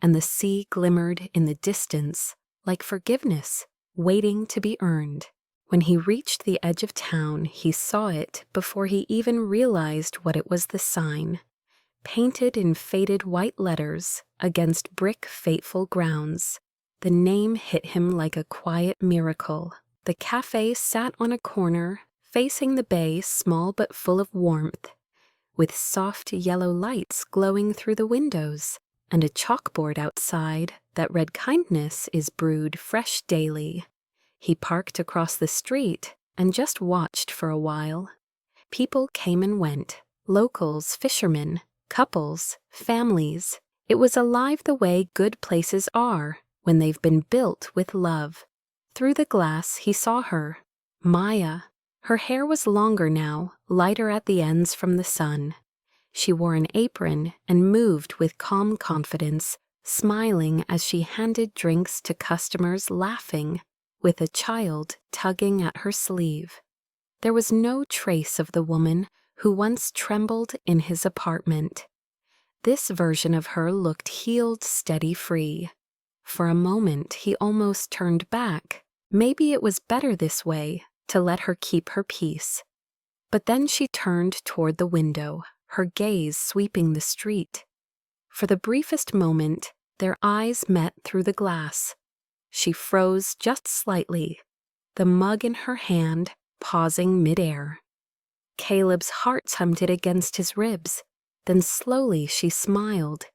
and the sea glimmered in the distance like forgiveness waiting to be earned. When he reached the edge of town, he saw it before he even realized what it was. The sign, painted in faded white letters against brick Fateful grounds. The name hit him like a quiet miracle. The cafe sat on a corner, facing the bay, small but full of warmth, with soft yellow lights glowing through the windows, and a chalkboard outside that read "Kindness is brewed fresh daily." He parked across the street and just watched for a while. People came and went, locals, fishermen, couples, families. It was alive the way good places are when they've been built with love. Through the glass he saw her, Maya. Her hair was longer now, lighter at the ends from the sun. She wore an apron and moved with calm confidence, smiling as she handed drinks to customers, laughing, with a child tugging at her sleeve. There was no trace of the woman who once trembled in his apartment. This version of her looked healed, steady, free. For a moment he almost turned back. Maybe it was better this way, to let her keep her peace. But then she turned toward the window, her gaze sweeping the street. For the briefest moment, their eyes met through the glass. She froze just slightly, the mug in her hand pausing midair. Caleb's heart thumped against his ribs. Then slowly she smiled.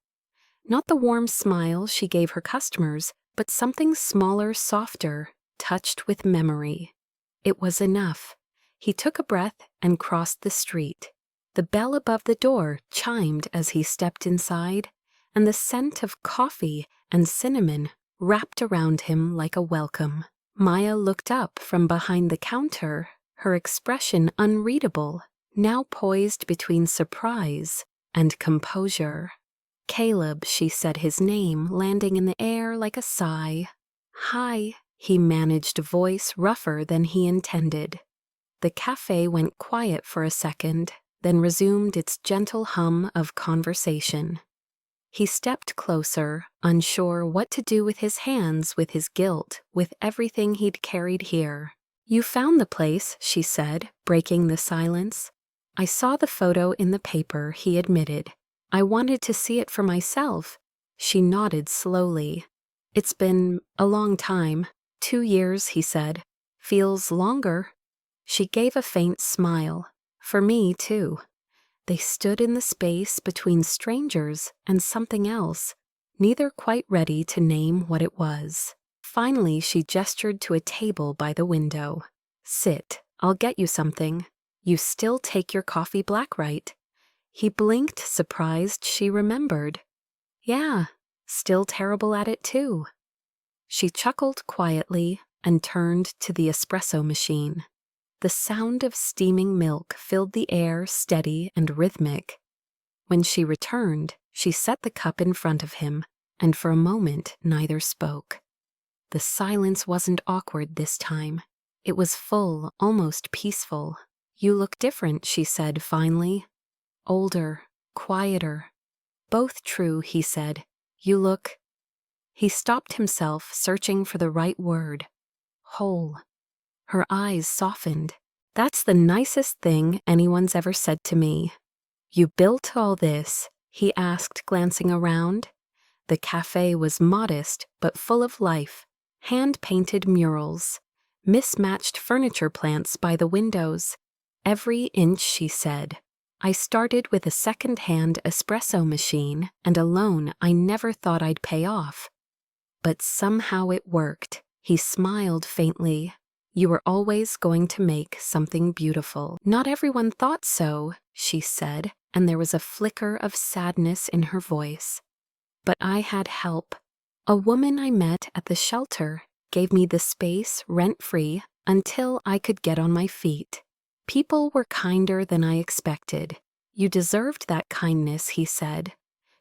Not the warm smile she gave her customers, but something smaller, softer, touched with memory. It was enough. He took a breath and crossed the street. The bell above the door chimed as he stepped inside, and the scent of coffee and cinnamon wrapped around him like a welcome. Maya looked up from behind the counter, her expression unreadable, now poised between surprise and composure. "Caleb," she said his name, landing in the air like a sigh. "Hi," he managed, a voice rougher than he intended. The cafe went quiet for a second, then resumed its gentle hum of conversation. He stepped closer, unsure what to do with his hands, with his guilt, with everything he'd carried here. "You found the place," she said, breaking the silence. "I saw the photo in the paper," he admitted. "I wanted to see it for myself." She nodded slowly. "It's been a long time. 2 years," he said. "Feels longer." She gave a faint smile. "For me, too." They stood in the space between strangers and something else, neither quite ready to name what it was. Finally, she gestured to a table by the window. "Sit, I'll get you something. You still take your coffee black, right?" He blinked, surprised she remembered. "Yeah, still terrible at it too." She chuckled quietly and turned to the espresso machine. The sound of steaming milk filled the air, steady and rhythmic. When she returned, she set the cup in front of him, and for a moment neither spoke. The silence wasn't awkward this time. It was full, almost peaceful. "You look different," she said finally. older, quieter. Both true, he said. You look. He stopped himself, searching for the right word. Whole. Her eyes softened. That's the nicest thing anyone's ever said to me. You built all this? He asked, glancing around. The cafe was modest but full of life. Hand-painted murals, mismatched furniture plants by the windows. Every inch, she said. I started with a second-hand espresso machine and a loan I never thought I'd pay off. But somehow it worked. He smiled faintly. You were always going to make something beautiful. Not everyone thought so, she said, and there was a flicker of sadness in her voice. But I had help. A woman I met at the shelter gave me the space rent-free until I could get on my feet. People were kinder than I expected. You deserved that kindness, he said.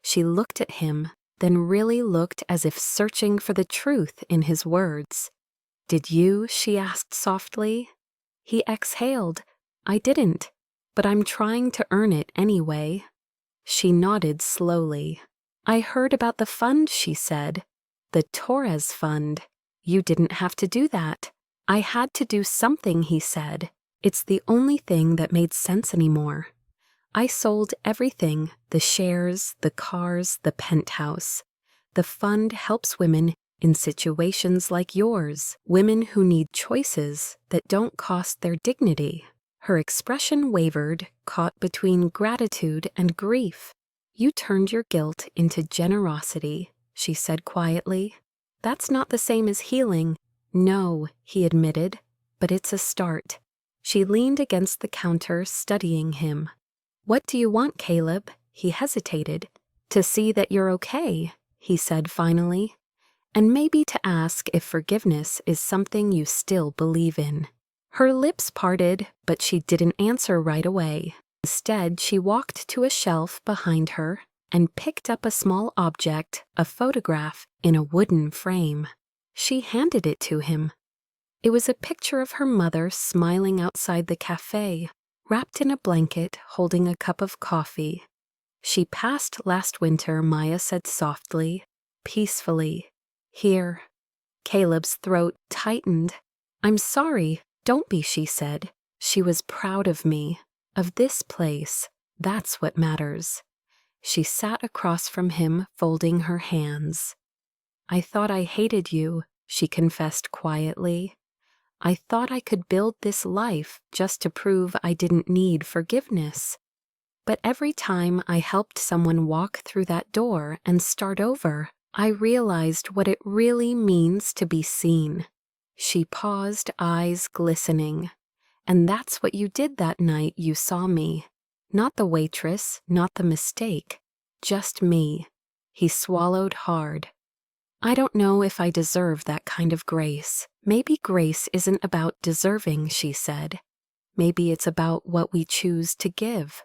She looked at him, then really looked as if searching for the truth in his words. Did you? She asked softly. He exhaled. I didn't, but I'm trying to earn it anyway. She nodded slowly. I heard about the fund, she said. The Torres Fund. You didn't have to do that. I had to do something, he said. It's the only thing that made sense anymore. I sold everything, the shares, the cars, the penthouse. The fund helps women in situations like yours, women who need choices that don't cost their dignity. Her expression wavered, caught between gratitude and grief. You turned your guilt into generosity, she said quietly. That's not the same as healing. No, he admitted, but it's a start. She leaned against the counter, studying him. What do you want, Caleb? He hesitated. To see that you're okay, he said finally. And maybe to ask if forgiveness is something you still believe in. Her lips parted, but she didn't answer right away. Instead, she walked to a shelf behind her and picked up a small object, a photograph in a wooden frame. She handed it to him. It was a picture of her mother smiling outside the cafe, wrapped in a blanket, holding a cup of coffee. She passed last winter, Maya said softly, peacefully. Here. Caleb's throat tightened. I'm sorry, don't be, she said. She was proud of me, of this place. That's what matters. She sat across from him, folding her hands. I thought I hated you, she confessed quietly. I thought I could build this life just to prove I didn't need forgiveness. But every time I helped someone walk through that door and start over, I realized what it really means to be seen. She paused, eyes glistening. And that's what you did that night you saw me. Not the waitress, not the mistake. Just me. He swallowed hard. I don't know if I deserve that kind of grace. Maybe grace isn't about deserving, she said. Maybe it's about what we choose to give.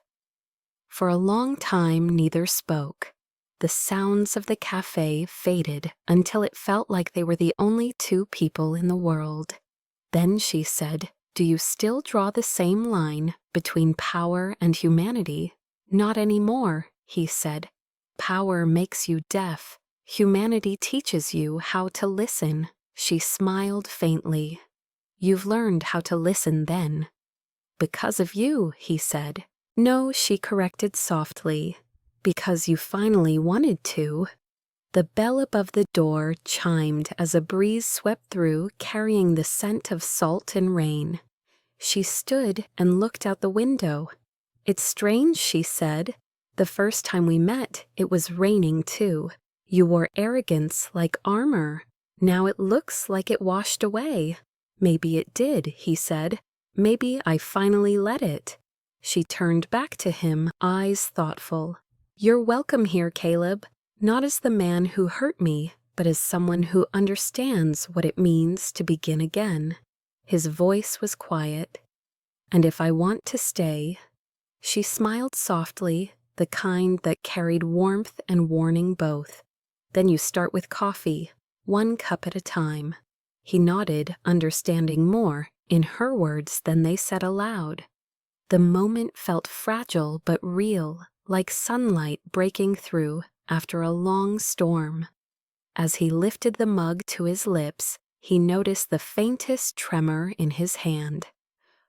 For a long time, neither spoke. The sounds of the cafe faded until it felt like they were the only two people in the world. Then she said, Do you still draw the same line between power and humanity? Not anymore, he said. Power makes you deaf. Humanity teaches you how to listen. She smiled faintly. You've learned how to listen then. Because of you, he said. No, she corrected softly. Because you finally wanted to. The bell above the door chimed as a breeze swept through, carrying the scent of salt and rain. She stood and looked out the window. It's strange, she said. The first time we met, it was raining too. You wore arrogance like armor. Now it looks like it washed away. Maybe it did, he said. Maybe I finally let it. She turned back to him, eyes thoughtful. You're welcome here, Caleb. Not as the man who hurt me, but as someone who understands what it means to begin again. His voice was quiet. And if I want to stay. She smiled softly, the kind that carried warmth and warning both. Then you start with coffee, 1 cup at a time. He nodded, understanding more, in her words than they said aloud. The moment felt fragile but real, like sunlight breaking through after a long storm. As he lifted the mug to his lips, he noticed the faintest tremor in his hand.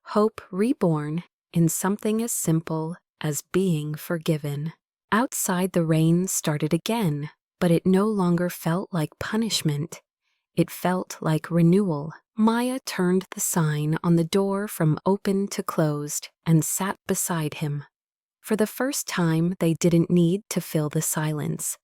Hope reborn in something as simple as being forgiven. Outside, the rain started again, but it no longer felt like punishment. It felt like renewal. Maya turned the sign on the door from open to closed and sat beside him. For the first time, they didn't need to fill the silence.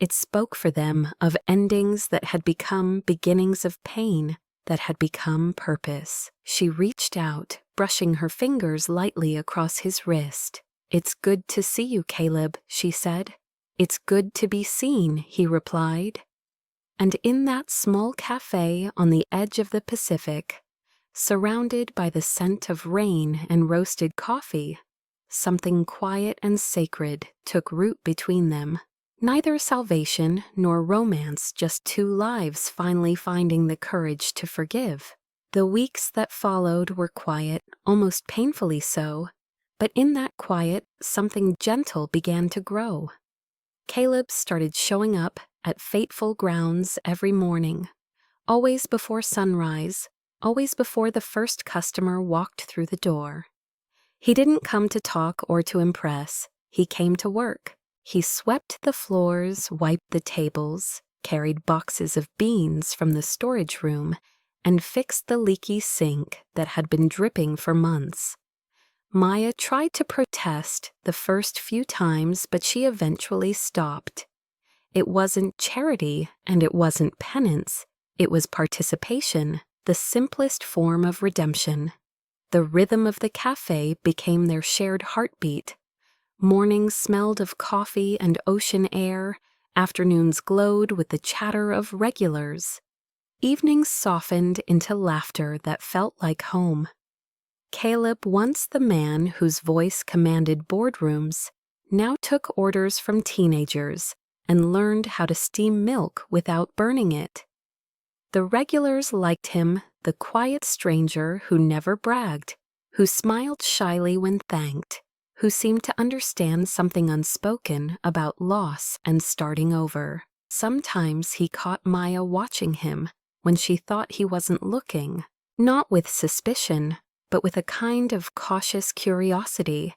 It spoke for them of endings that had become beginnings of pain that had become purpose. She reached out, brushing her fingers lightly across his wrist. "It's good to see you, Caleb," she said. "It's good to be seen," he replied. And in that small cafe on the edge of the Pacific, surrounded by the scent of rain and roasted coffee, something quiet and sacred took root between them. Neither salvation nor romance, just two lives finally finding the courage to forgive. The weeks that followed were quiet, almost painfully so, but in that quiet, something gentle began to grow. Caleb started showing up at Fateful grounds every morning, always before sunrise, always before the first customer walked through the door. He didn't come to talk or to impress. He came to work. He swept the floors, wiped the tables, carried boxes of beans from the storage room, and fixed the leaky sink that had been dripping for months. Maya tried to protest the first few times, but she eventually stopped. It wasn't charity and it wasn't penance. It was participation, the simplest form of redemption. The rhythm of the cafe became their shared heartbeat. Mornings smelled of coffee and ocean air. Afternoons glowed with the chatter of regulars. Evenings softened into laughter that felt like home. Caleb, once the man whose voice commanded boardrooms, now took orders from teenagers and learned how to steam milk without burning it. The regulars liked him, the quiet stranger who never bragged, who smiled shyly when thanked, who seemed to understand something unspoken about loss and starting over. Sometimes he caught Maya watching him when she thought he wasn't looking, not with suspicion, but with a kind of cautious curiosity,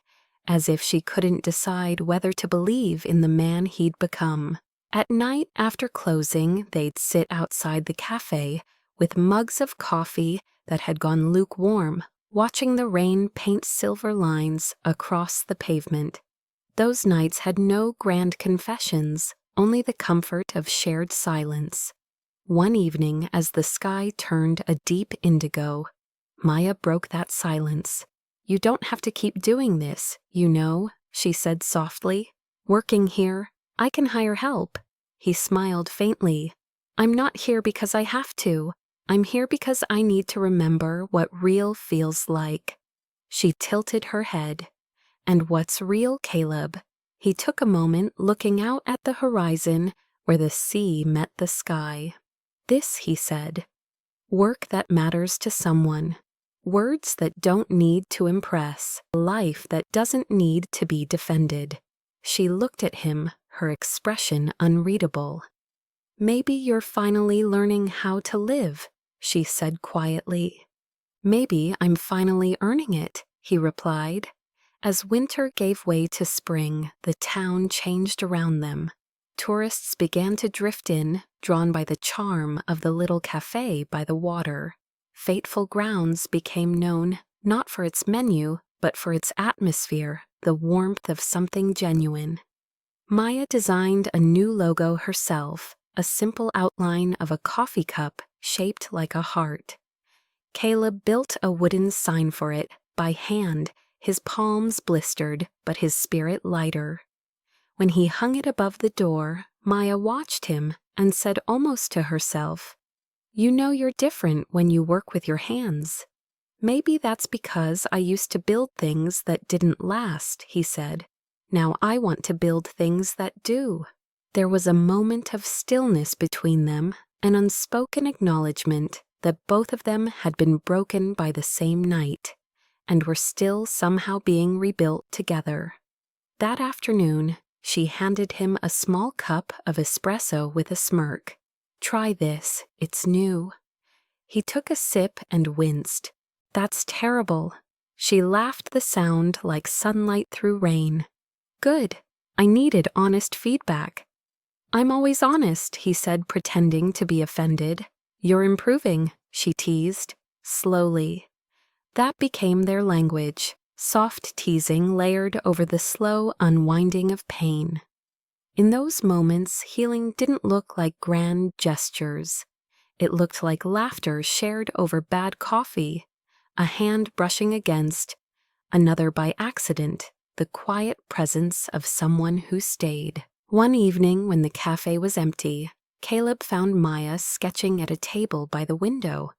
as if she couldn't decide whether to believe in the man he'd become. At night, after closing, they'd sit outside the cafe with mugs of coffee that had gone lukewarm, watching the rain paint silver lines across the pavement. Those nights had no grand confessions, only the comfort of shared silence. One evening, as the sky turned a deep indigo, Maya broke that silence. "You don't have to keep doing this, you know," she said softly. "Working here, I can hire help." He smiled faintly. "I'm not here because I have to. I'm here because I need to remember what real feels like." She tilted her head. "And what's real, Caleb?" He took a moment looking out at the horizon where the sea met the sky. "This," he said, "work that matters to someone. Words that don't need to impress. A life that doesn't need to be defended." She looked at him, her expression unreadable. "Maybe you're finally learning how to live," she said quietly. "Maybe I'm finally earning it," he replied. As winter gave way to spring, the town changed around them. Tourists began to drift in, drawn by the charm of the little cafe by the water. Fateful grounds became known not for its menu, but for its atmosphere, the warmth of something genuine. Maya designed a new logo herself, a simple outline of a coffee cup shaped like a heart. Caleb built a wooden sign for it, by hand, his palms blistered, but his spirit lighter. When he hung it above the door, Maya watched him and said almost to herself, "You know you're different when you work with your hands." "Maybe that's because I used to build things that didn't last," he said. "Now I want to build things that do." There was a moment of stillness between them, an unspoken acknowledgement that both of them had been broken by the same night, and were still somehow being rebuilt together. That afternoon, she handed him a small cup of espresso with a smirk. "Try this, it's new." He took a sip and winced. "That's terrible." She laughed, the sound like sunlight through rain. "Good. I needed honest feedback." "I'm always honest," he said, pretending to be offended. "You're improving," she teased, slowly. That became their language, soft teasing layered over the slow unwinding of pain. In those moments, healing didn't look like grand gestures. It looked like laughter shared over bad coffee, a hand brushing against, another by accident, the quiet presence of someone who stayed. One evening when the cafe was empty, Caleb found Maya sketching at a table by the window.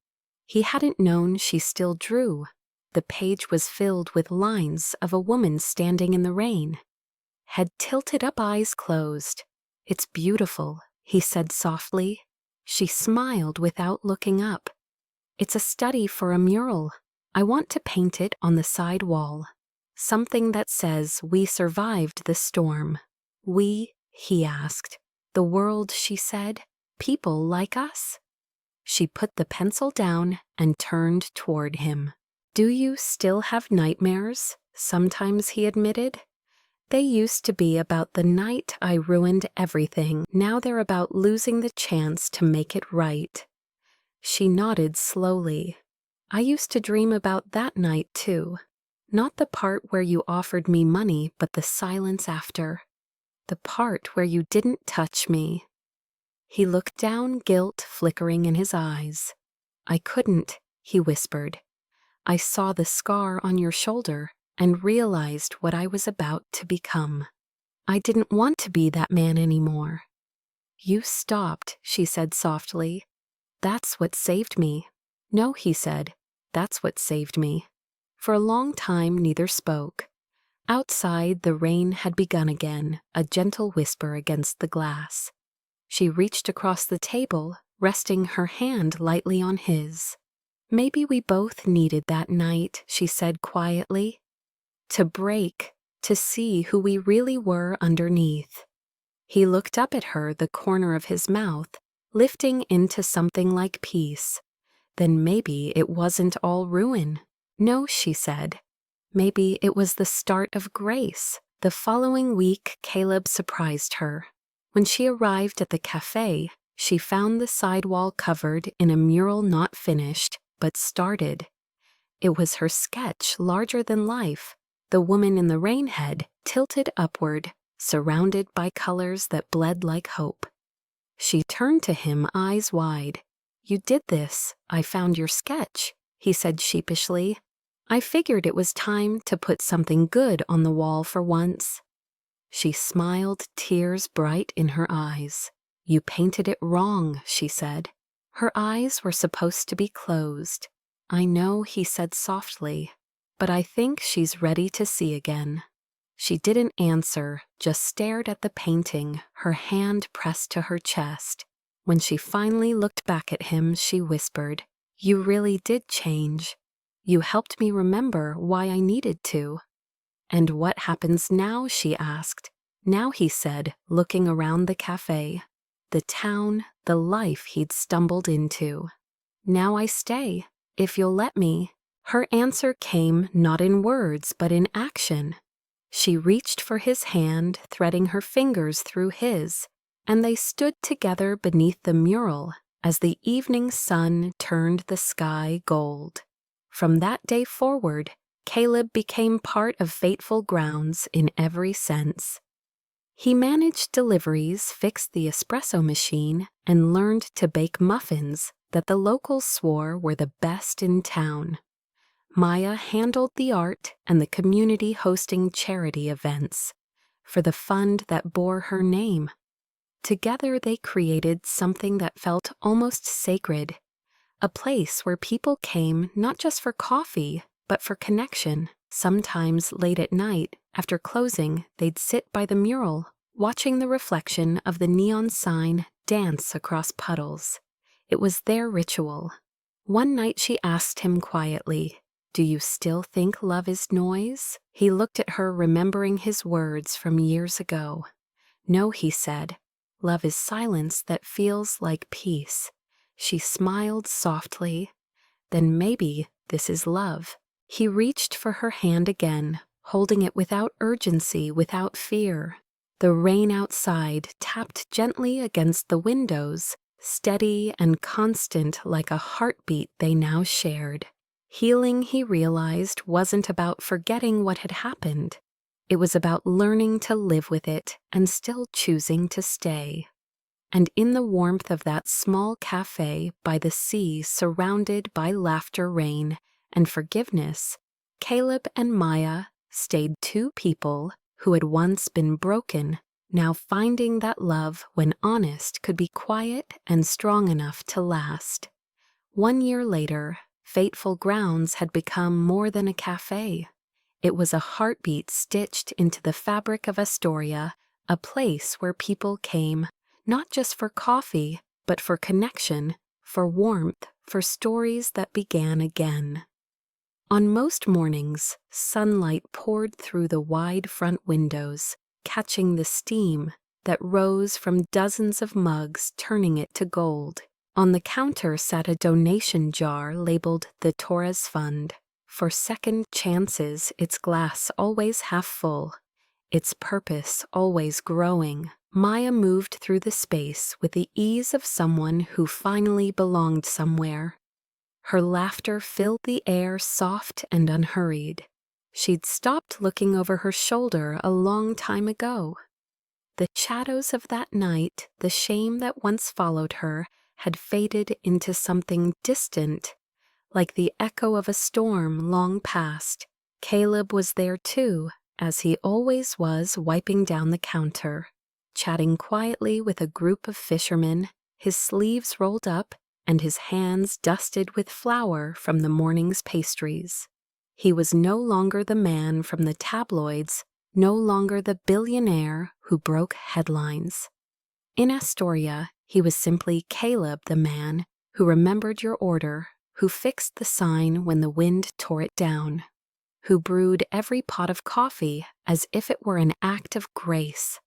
He hadn't known she still drew. The page was filled with lines of a woman standing in the rain. Head tilted up, eyes closed. "It's beautiful," he said softly. She smiled without looking up. "It's a study for a mural. I want to paint it on the side wall. Something that says we survived the storm." "We?" he asked. "The world," she said. "People like us?" She put the pencil down and turned toward him. "Do you still have nightmares?" sometimes he admitted. "They used to be about the night I ruined everything. Now they're about losing the chance to make it right." She nodded slowly. "I used to dream about that night too. Not the part where you offered me money, but the silence after. The part where you didn't touch me." He looked down, guilt flickering in his eyes. "I couldn't," he whispered. "I saw the scar on your shoulder and realized what I was about to become. I didn't want to be that man anymore." "You stopped," she said softly. "That's what saved me." "No," he said. "That's what saved me." For a long time neither spoke. Outside, the rain had begun again, a gentle whisper against the glass. She reached across the table, resting her hand lightly on his. "Maybe we both needed that night," she said quietly. "To break, to see who we really were underneath." He looked up at her, the corner of his mouth lifting into something like peace. "Then maybe it wasn't all ruin." "No," she said. "Maybe it was the start of grace." The following week, Caleb surprised her. When she arrived at the cafe, she found the sidewall covered in a mural not finished, but started. It was her sketch, larger than life, the woman in the rain head, tilted upward, surrounded by colors that bled like hope. She turned to him, eyes wide. "You did this. I found your sketch," he said sheepishly. "I figured it was time to put something good on the wall for once." She smiled, tears bright in her eyes. "You painted it wrong," she said. Her eyes were supposed to be closed. "I know," he said softly, "but I think she's ready to see again." She didn't answer, just stared at the painting, her hand pressed to her chest. When she finally looked back at him, she whispered, "You really did change. You helped me remember why I needed to." "And what happens now?" she asked. "Now," he said, looking around the cafe. The town, the life he'd stumbled into. "Now I stay, if you'll let me." Her answer came not in words, but in action. She reached for his hand, threading her fingers through his, and they stood together beneath the mural as the evening sun turned the sky gold. From that day forward, Caleb became part of Fateful grounds in every sense. He managed deliveries, fixed the espresso machine, and learned to bake muffins that the locals swore were the best in town. Maya handled the art and the community, hosting charity events for the fund that bore her name. Together they created something that felt almost sacred, a place where people came not just for coffee, but for connection. Sometimes late at night, after closing, they'd sit by the mural, watching the reflection of the neon sign dance across puddles. It was their ritual. One night she asked him quietly, "Do you still think love is noise?" He looked at her, remembering his words from years ago. "No," he said. "Love is silence that feels like peace." She smiled softly. "Then maybe this is love." He reached for her hand again, holding it without urgency, without fear. The rain outside tapped gently against the windows, steady and constant like a heartbeat they now shared. Healing, he realized, wasn't about forgetting what had happened. It was about learning to live with it and still choosing to stay. And in the warmth of that small cafe by the sea, surrounded by laughter, rain, and forgiveness, Caleb and Maya stayed two people who had once been broken, now finding that love, when honest, could be quiet and strong enough to last. 1 year later, Fateful Grounds had become more than a cafe. It was a heartbeat stitched into the fabric of Astoria, a place where people came, not just for coffee, but for connection, for warmth, for stories that began again. On most mornings, sunlight poured through the wide front windows, catching the steam that rose from dozens of mugs, turning it to gold. On the counter sat a donation jar labeled the Torres Fund. For second chances, its glass always half full, its purpose always growing. Maya moved through the space with the ease of someone who finally belonged somewhere. Her laughter filled the air, soft and unhurried. She'd stopped looking over her shoulder a long time ago. The shadows of that night, the shame that once followed her, had faded into something distant, like the echo of a storm long past. Caleb was there too, as he always was, wiping down the counter, chatting quietly with a group of fishermen, his sleeves rolled up and his hands dusted with flour from the morning's pastries. He was no longer the man from the tabloids, no longer the billionaire who broke headlines. In Astoria, he was simply Caleb, the man who remembered your order, who fixed the sign when the wind tore it down, who brewed every pot of coffee as if it were an act of grace.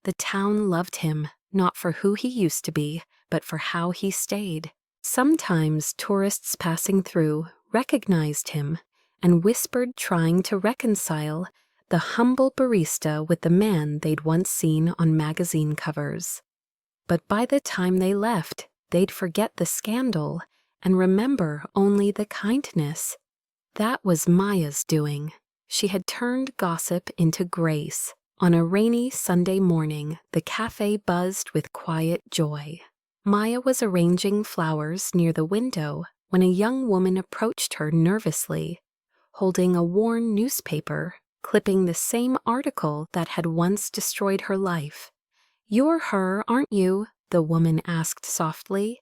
The town loved him, not for who he used to be, but for how he stayed. Sometimes tourists passing through recognized him and whispered, trying to reconcile the humble barista with the man they'd once seen on magazine covers. But by the time they left, they'd forget the scandal and remember only the kindness. That was Maya's doing. She had turned gossip into grace. On a rainy Sunday morning, the cafe buzzed with quiet joy. Maya was arranging flowers near the window when a young woman approached her nervously, holding a worn newspaper, clipping the same article that had once destroyed her life. "You're her, aren't you?" the woman asked softly.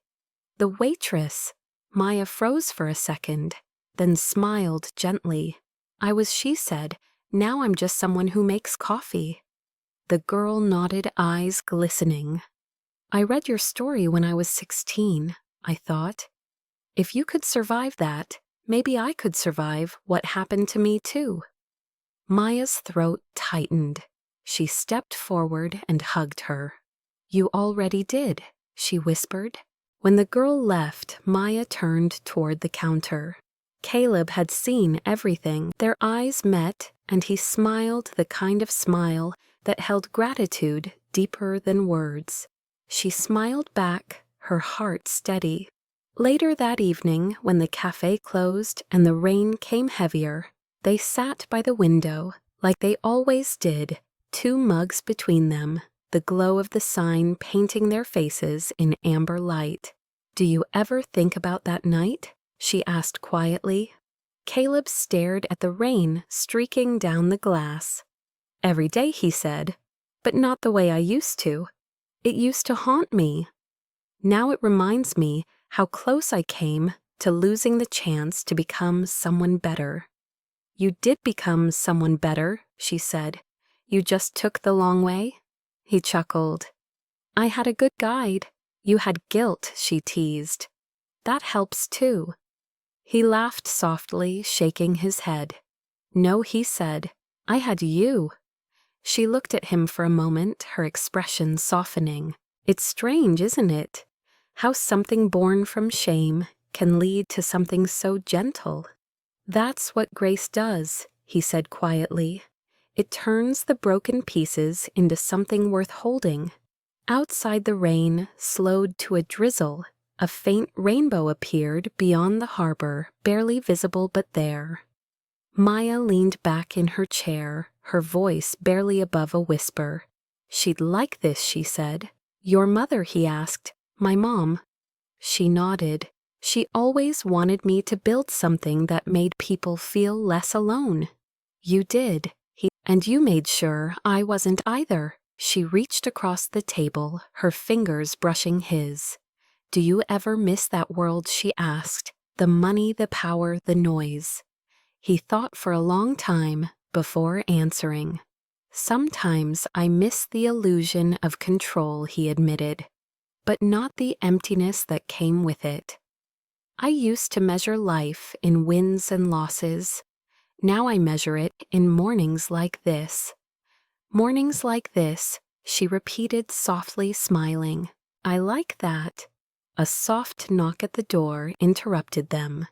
"The waitress." Maya froze for a second, then smiled gently. "I was," she said. "Now I'm just someone who makes coffee." The girl nodded, eyes glistening. "I read your story when I was 16, I thought. If you could survive that, maybe I could survive what happened to me too." Maya's throat tightened. She stepped forward and hugged her. "You already did," she whispered. When the girl left, Maya turned toward the counter. Caleb had seen everything. Their eyes met, and he smiled the kind of smile that held gratitude deeper than words. She smiled back, her heart steady. Later that evening, when the cafe closed and the rain came heavier, they sat by the window, like they always did, two mugs between them, the glow of the sign painting their faces in amber light. "Do you ever think about that night?" she asked quietly. Caleb stared at the rain streaking down the glass. "Every day," he said, "but not the way I used to. It used to haunt me. Now it reminds me how close I came to losing the chance to become someone better." "You did become someone better," she said. "You just took the long way?" He chuckled. "I had a good guide. You had guilt," she teased. "That helps too." He laughed softly, shaking his head. No, he said, I had you. She looked at him for a moment, her expression softening. It's strange, isn't it? How something born from shame can lead to something so gentle. That's what grace does, he said quietly. It turns the broken pieces into something worth holding. Outside, the rain slowed to a drizzle. A faint rainbow appeared beyond the harbor, barely visible but there. Maya leaned back in her chair, her voice barely above a whisper. She'd like this, she said. Your mother, he asked. My mom. She nodded. She always wanted me to build something that made people feel less alone. You did, and you made sure I wasn't either. She reached across the table, her fingers brushing his. Do you ever miss that world, she asked, the money, the power, the noise? He thought for a long time before answering. Sometimes I miss the illusion of control, he admitted, but not the emptiness that came with it. I used to measure life in wins and losses. Now I measure it in mornings like this. Mornings like this, she repeated softly, smiling. I like that. A soft knock at the door interrupted them.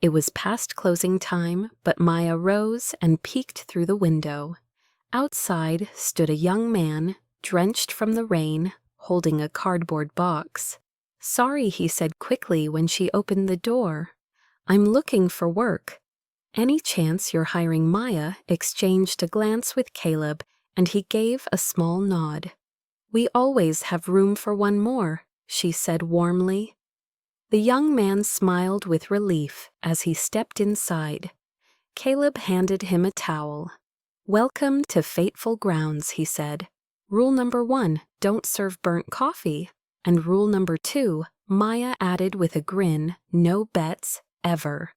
It was past closing time, but Maya rose and peeked through the window. Outside stood a young man, drenched from the rain, holding a cardboard box. Sorry, he said quickly when she opened the door. I'm looking for work. Any chance you're hiring? Maya exchanged a glance with Caleb, and he gave a small nod. We always have room for one more, she said warmly. The young man smiled with relief as he stepped inside. Caleb handed him a towel. Welcome to Fateful grounds, he said. Rule number 1, don't serve burnt coffee. And rule number 2, Maya added with a grin, no bets, ever.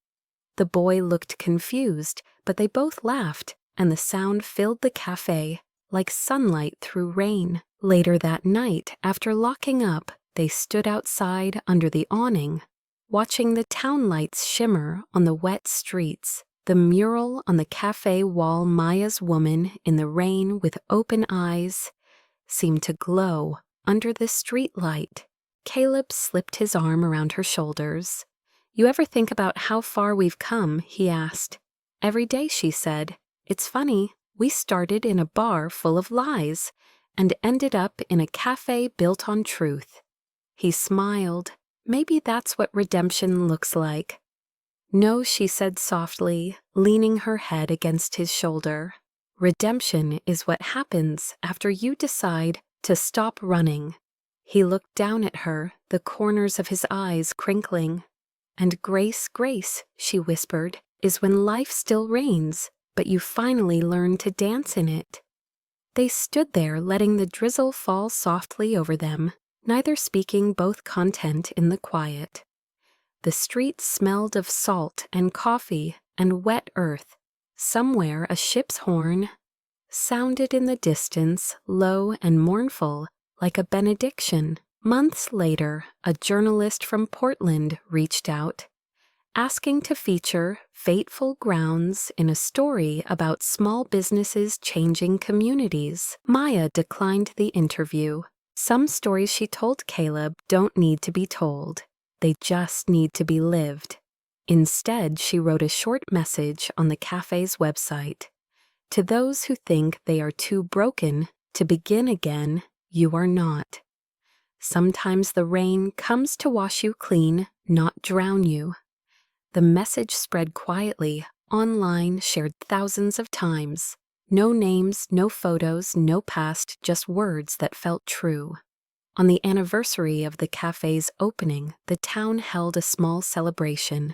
The boy looked confused, but they both laughed, and the sound filled the cafe like sunlight through rain. Later that night, after locking up, they stood outside under the awning, watching the town lights shimmer on the wet streets. The mural on the cafe wall, Maya's woman in the rain with open eyes, seemed to glow under the street light. Caleb slipped his arm around her shoulders. You ever think about how far we've come? He asked. Every day, she said. It's funny, we started in a bar full of lies and ended up in a cafe built on truth. He smiled. Maybe that's what redemption looks like. No, she said softly, leaning her head against his shoulder. Redemption is what happens after you decide to stop running. He looked down at her, the corners of his eyes crinkling. And grace, she whispered, is when life still rains, but you finally learn to dance in it. They stood there, letting the drizzle fall softly over them, neither speaking, both content in the quiet. The street smelled of salt and coffee and wet earth. Somewhere a ship's horn sounded in the distance, low and mournful, like a benediction. Months later, a journalist from Portland reached out, asking to feature Fateful grounds in a story about small businesses changing communities. Maya declined the interview. Some stories, she told Caleb, don't need to be told. They just need to be lived. Instead, she wrote a short message on the cafe's website. To those who think they are too broken to begin again, you are not. Sometimes the rain comes to wash you clean, not drown you. The message spread quietly, online, shared thousands of times. No names, no photos, no past, just words that felt true. On the anniversary of the cafe's opening, the town held a small celebration.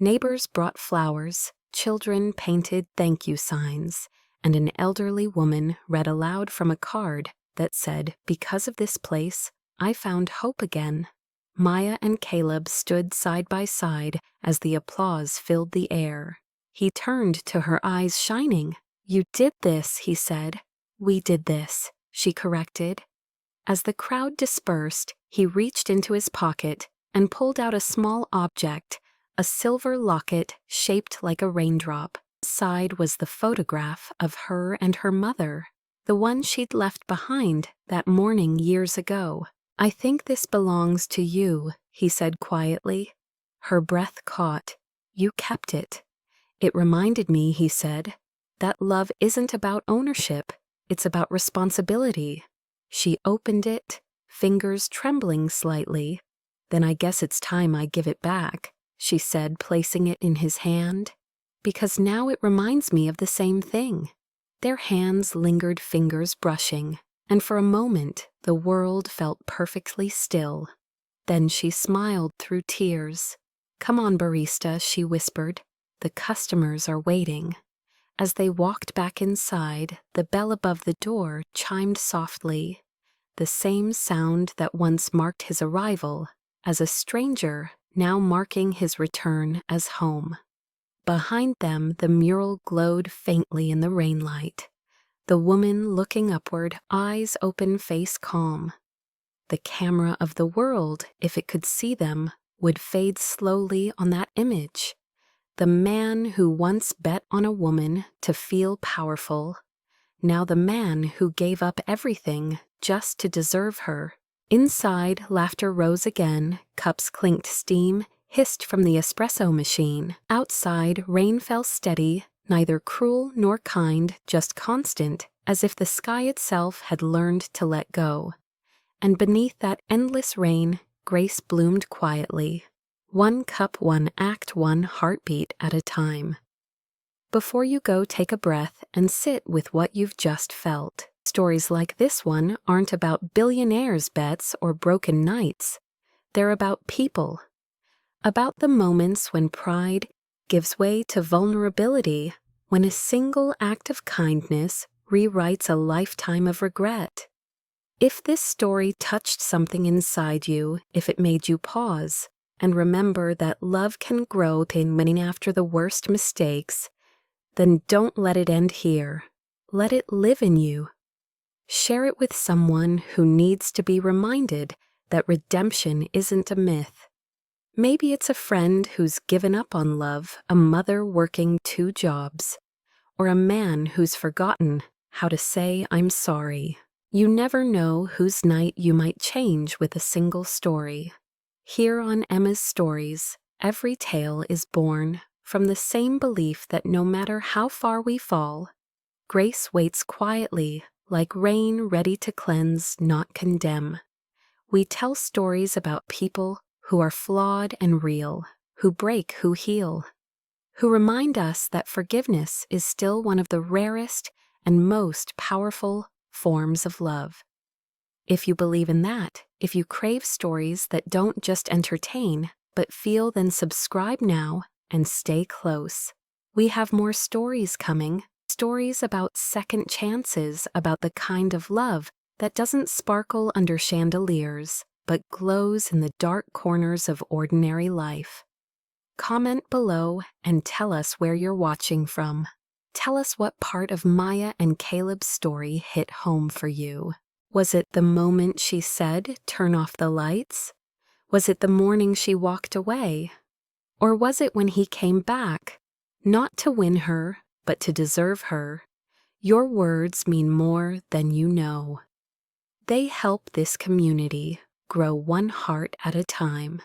Neighbors brought flowers, children painted thank you signs, and an elderly woman read aloud from a card that said, "Because of this place, I found hope again." Maya and Caleb stood side by side as the applause filled the air. He turned to her, eyes shining. "You did this," he said. "We did this," she corrected. As the crowd dispersed, he reached into his pocket and pulled out a small object, a silver locket shaped like a raindrop. Inside was the photograph of her and her mother, the one she'd left behind that morning years ago. "I think this belongs to you," he said quietly. Her breath caught. "You kept it." "It reminded me," he said, "that love isn't about ownership, it's about responsibility." She opened it, fingers trembling slightly. "Then I guess it's time I give it back," she said, placing it in his hand. "Because now it reminds me of the same thing." Their hands lingered, fingers brushing, and for a moment the world felt perfectly still. Then she smiled through tears. "Come on, barista," she whispered. "The customers are waiting." As they walked back inside, the bell above the door chimed softly, the same sound that once marked his arrival as a stranger, now marking his return as home. Behind them, the mural glowed faintly in the rainlight. The woman looking upward, eyes open, face calm. The camera of the world, if it could see them, would fade slowly on that image. The man who once bet on a woman to feel powerful, now the man who gave up everything just to deserve her. Inside, laughter rose again, cups clinked, steam hissed from the espresso machine. Outside, rain fell steady, neither cruel nor kind, just constant, as if the sky itself had learned to let go. And beneath that endless rain, grace bloomed quietly. One cup, one act, one heartbeat at a time. Before you go, take a breath and sit with what you've just felt. Stories like this one aren't about billionaires' bets or broken nights. They're about people. About the moments when pride gives way to vulnerability, when a single act of kindness rewrites a lifetime of regret. If this story touched something inside you, if it made you pause and remember that love can grow even after the worst mistakes, then don't let it end here. Let it live in you. Share it with someone who needs to be reminded that redemption isn't a myth. Maybe it's a friend who's given up on love, a mother working 2 jobs, or a man who's forgotten how to say "I'm sorry." You never know whose night you might change with a single story. Here on Emma's Stories, every tale is born from the same belief that no matter how far we fall, grace waits quietly, like rain ready to cleanse, not condemn. We tell stories about people who are flawed and real, who break, who heal, who remind us that forgiveness is still one of the rarest and most powerful forms of love. If you believe in that, if you crave stories that don't just entertain, but feel, then subscribe now and stay close. We have more stories coming, stories about second chances, about the kind of love that doesn't sparkle under chandeliers, but glows in the dark corners of ordinary life. Comment below and tell us where you're watching from. Tell us what part of Maya and Caleb's story hit home for you. Was it the moment she said, "Turn off the lights"? Was it the morning she walked away? Or was it when he came back, not to win her, but to deserve her? Your words mean more than you know. They help this community grow one heart at a time.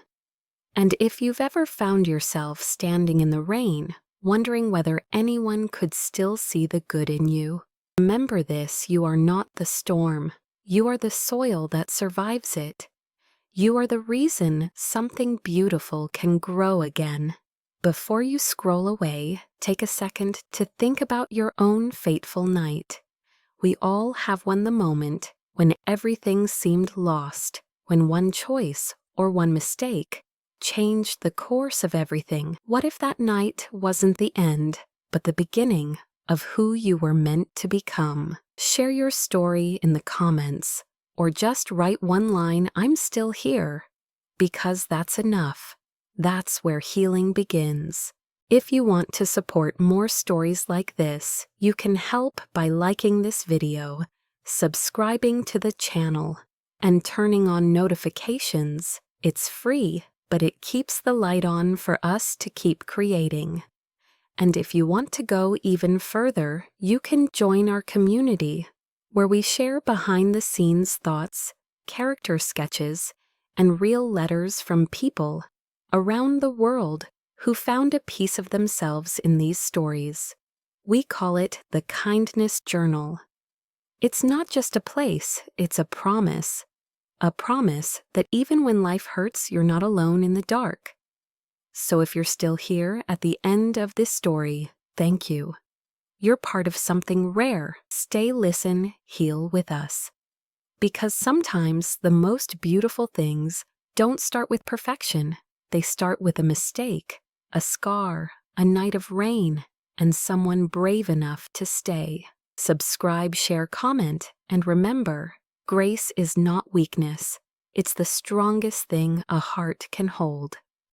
And if you've ever found yourself standing in the rain, wondering whether anyone could still see the good in you, remember this: you are not the storm. You are the soil that survives it. You are the reason something beautiful can grow again. Before you scroll away, take a second to think about your own fateful night. We all have one, the moment when everything seemed lost, when one choice or one mistake changed the course of everything. What if that night wasn't the end, but the beginning of who you were meant to become? Share your story in the comments, or just write one line, "I'm still here," because that's enough. That's where healing begins. If you want to support more stories like this, you can help by liking this video, subscribing to the channel, and turning on notifications. It's free, but it keeps the light on for us to keep creating. And if you want to go even further, you can join our community, where we share behind-the-scenes thoughts, character sketches, and real letters from people around the world who found a piece of themselves in these stories. We call it the Kindness Journal. It's not just a place, it's a promise. A promise that even when life hurts, you're not alone in the dark. So if you're still here at the end of this story, thank you. You're part of something rare. Stay, listen, heal with us. Because sometimes the most beautiful things don't start with perfection. They start with a mistake, a scar, a night of rain, and someone brave enough to stay. Subscribe, share, comment, and remember, grace is not weakness. It's the strongest thing a heart can hold.